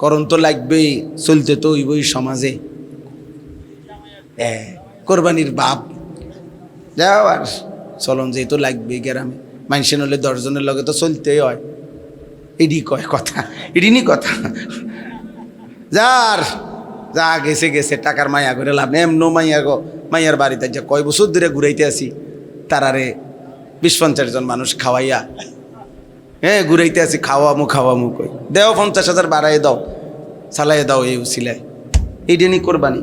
করণ তো লাগবেই, চলতে তো ওই সমাজে কোরবানির বাপ যাও আর চলন যে তো লাগবেই, গ্রামে মানুষের হলে 10 জনের লগে তো চলতেই হয়। এডি কয় কথা, এডিনি কথা, যার যা গেছে গেছে, টাকার মায়া করে লাভ নেই। এমন মাইয়া গো, মাইয়ার বাড়িতে যা কয় বছর ধরে ঘুরাইতে আসি, তারারে 20-50 জন মানুষ খাওয়াইয়া, ঘুরাইতে আসি, খাওয়ামু কই দেও 50,000 বাড়াই দাও, চালাই দাও, এই উছিলায়। এই দিনই কোরবানি।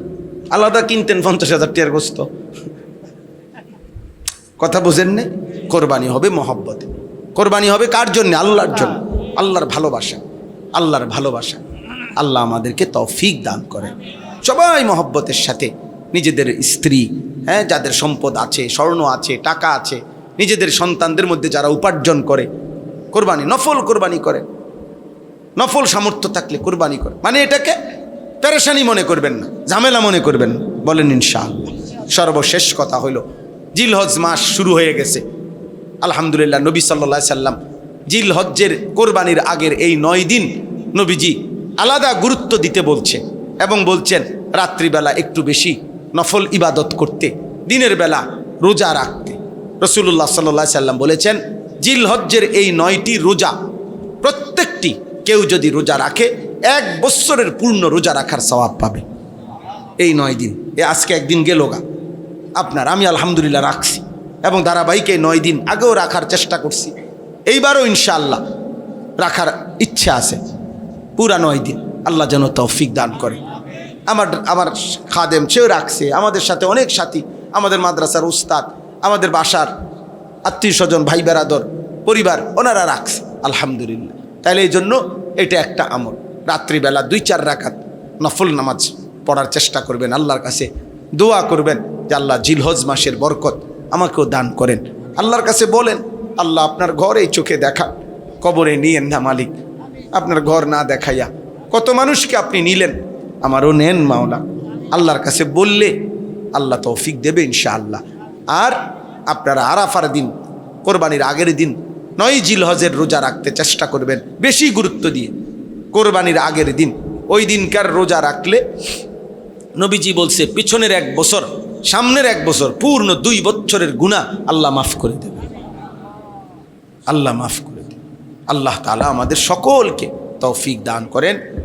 আলাদা কিনতেন 50,000 টাকার গোস্ত, কথা বুঝেন না? কোরবানি হবে মহব্বতে, কোরবানি হবে কার জন্য? আল্লাহর জন্য, আল্লাহর ভালোবাসা, আল্লাহর ভালোবাসা। আল্লাহ আমাদেরকে তৌফিক দান করেন। সবাই মহব্বতের সাথে নিজেদের স্ত্রী, যাদের সম্পদ আছে, স্বর্ণ আছে, টাকা আছে, নিজেদের সন্তানদের মধ্যে যারা উপার্জন করে কোরবানি, নফল কোরবানি করে, নফল সামর্থ্য থাকলে কোরবানি করে, মানে এটাকে পেরেশানি মনে করবেন না, ঝামেলা মনে করবেন না, বলেন ইনশাআল্লাহ। সর্বশেষ কথা হলো জিলহজ মাস শুরু হয়ে গেছে আলহামদুলিল্লাহ। নবী সাল্লাল্লাহু আলাইহি সাল্লাম জিলহজ্জের কোরবানির আগের এই 9 দিন নবীজি আলাদা গুরুত্ব দিতে বলছে এবং বলছেন রাত্রিবেলা একটু বেশি নফল ইবাদত করতে, দিনের বেলা রোজা রাখতে। রাসূলুল্লাহ সাল্লাল্লাহু আলাইহি সাল্লাম বলেছেন জিলহজ্জের এই 9টি রোজা প্রত্যেকটি কেউ যদি রোজা রাখে 1 বছরের পূর্ণ রোজা রাখার সওয়াব পাবে। এই 9 দিন, আজকে একদিন গেল গা আপনার, আমি আলহামদুলিল্লাহ রাখছি এবং ধারাবাহিক এই 9 দিন আগেও রাখার চেষ্টা করছি, এইবারও ইনশাআল্লাহ রাখার ইচ্ছা আছে পুরা 9 দিন। আল্লাহ যেন তৌফিক দান করে। আমার খাদেম সেও রাখছে, আমাদের সাথে অনেক সাথী, আমাদের মাদ্রাসার উস্তাদ, আমাদের বাসার আত্মীয় স্বজন, ভাই বেরাদর, পরিবার, ওনারা রাখছে আলহামদুলিল্লাহ। তাইলে এই জন্য এটা একটা আমল। রাত্রিবেলা 2-4 রাকাত নফল নামাজ পড়ার চেষ্টা করবেন, আল্লাহর কাছে দোয়া করবেন যে আল্লাহ জিলহজ মাসের বরকত আমাকেও দান করেন। আল্লাহর কাছে বলেন আল্লাহ আপনার ঘর এই চোখে দেখা, কবরে নিয়েন না মালিক, আপনার ঘর না দেখাইয়া কত মানুষকে আপনি নিলেন, আমারও নেন মাওলা। আল্লাহর কাছে বললে আল্লাহ তৌফিক দেবে ইনশাআল্লাহ। আর আপনারা আরাফার দিন, কোরবানির আগের দিন 9 জিলহজের রোজা রাখতে চেষ্টা করবেন বেশি গুরুত্ব দিয়ে। কোরবানির আগের দিন, ওই দিনকার রোজা রাখলে নবীজি বলছে পিছনের 1 বছর, সামনের 1 বছর, পূর্ণ 2 বছরের গুনাহ আল্লাহ মাফ করে দেবে, আল্লাহ মাফ করে দেবে। আল্লাহ তাআলা আমাদের সকলকে তৌফিক দান করেন।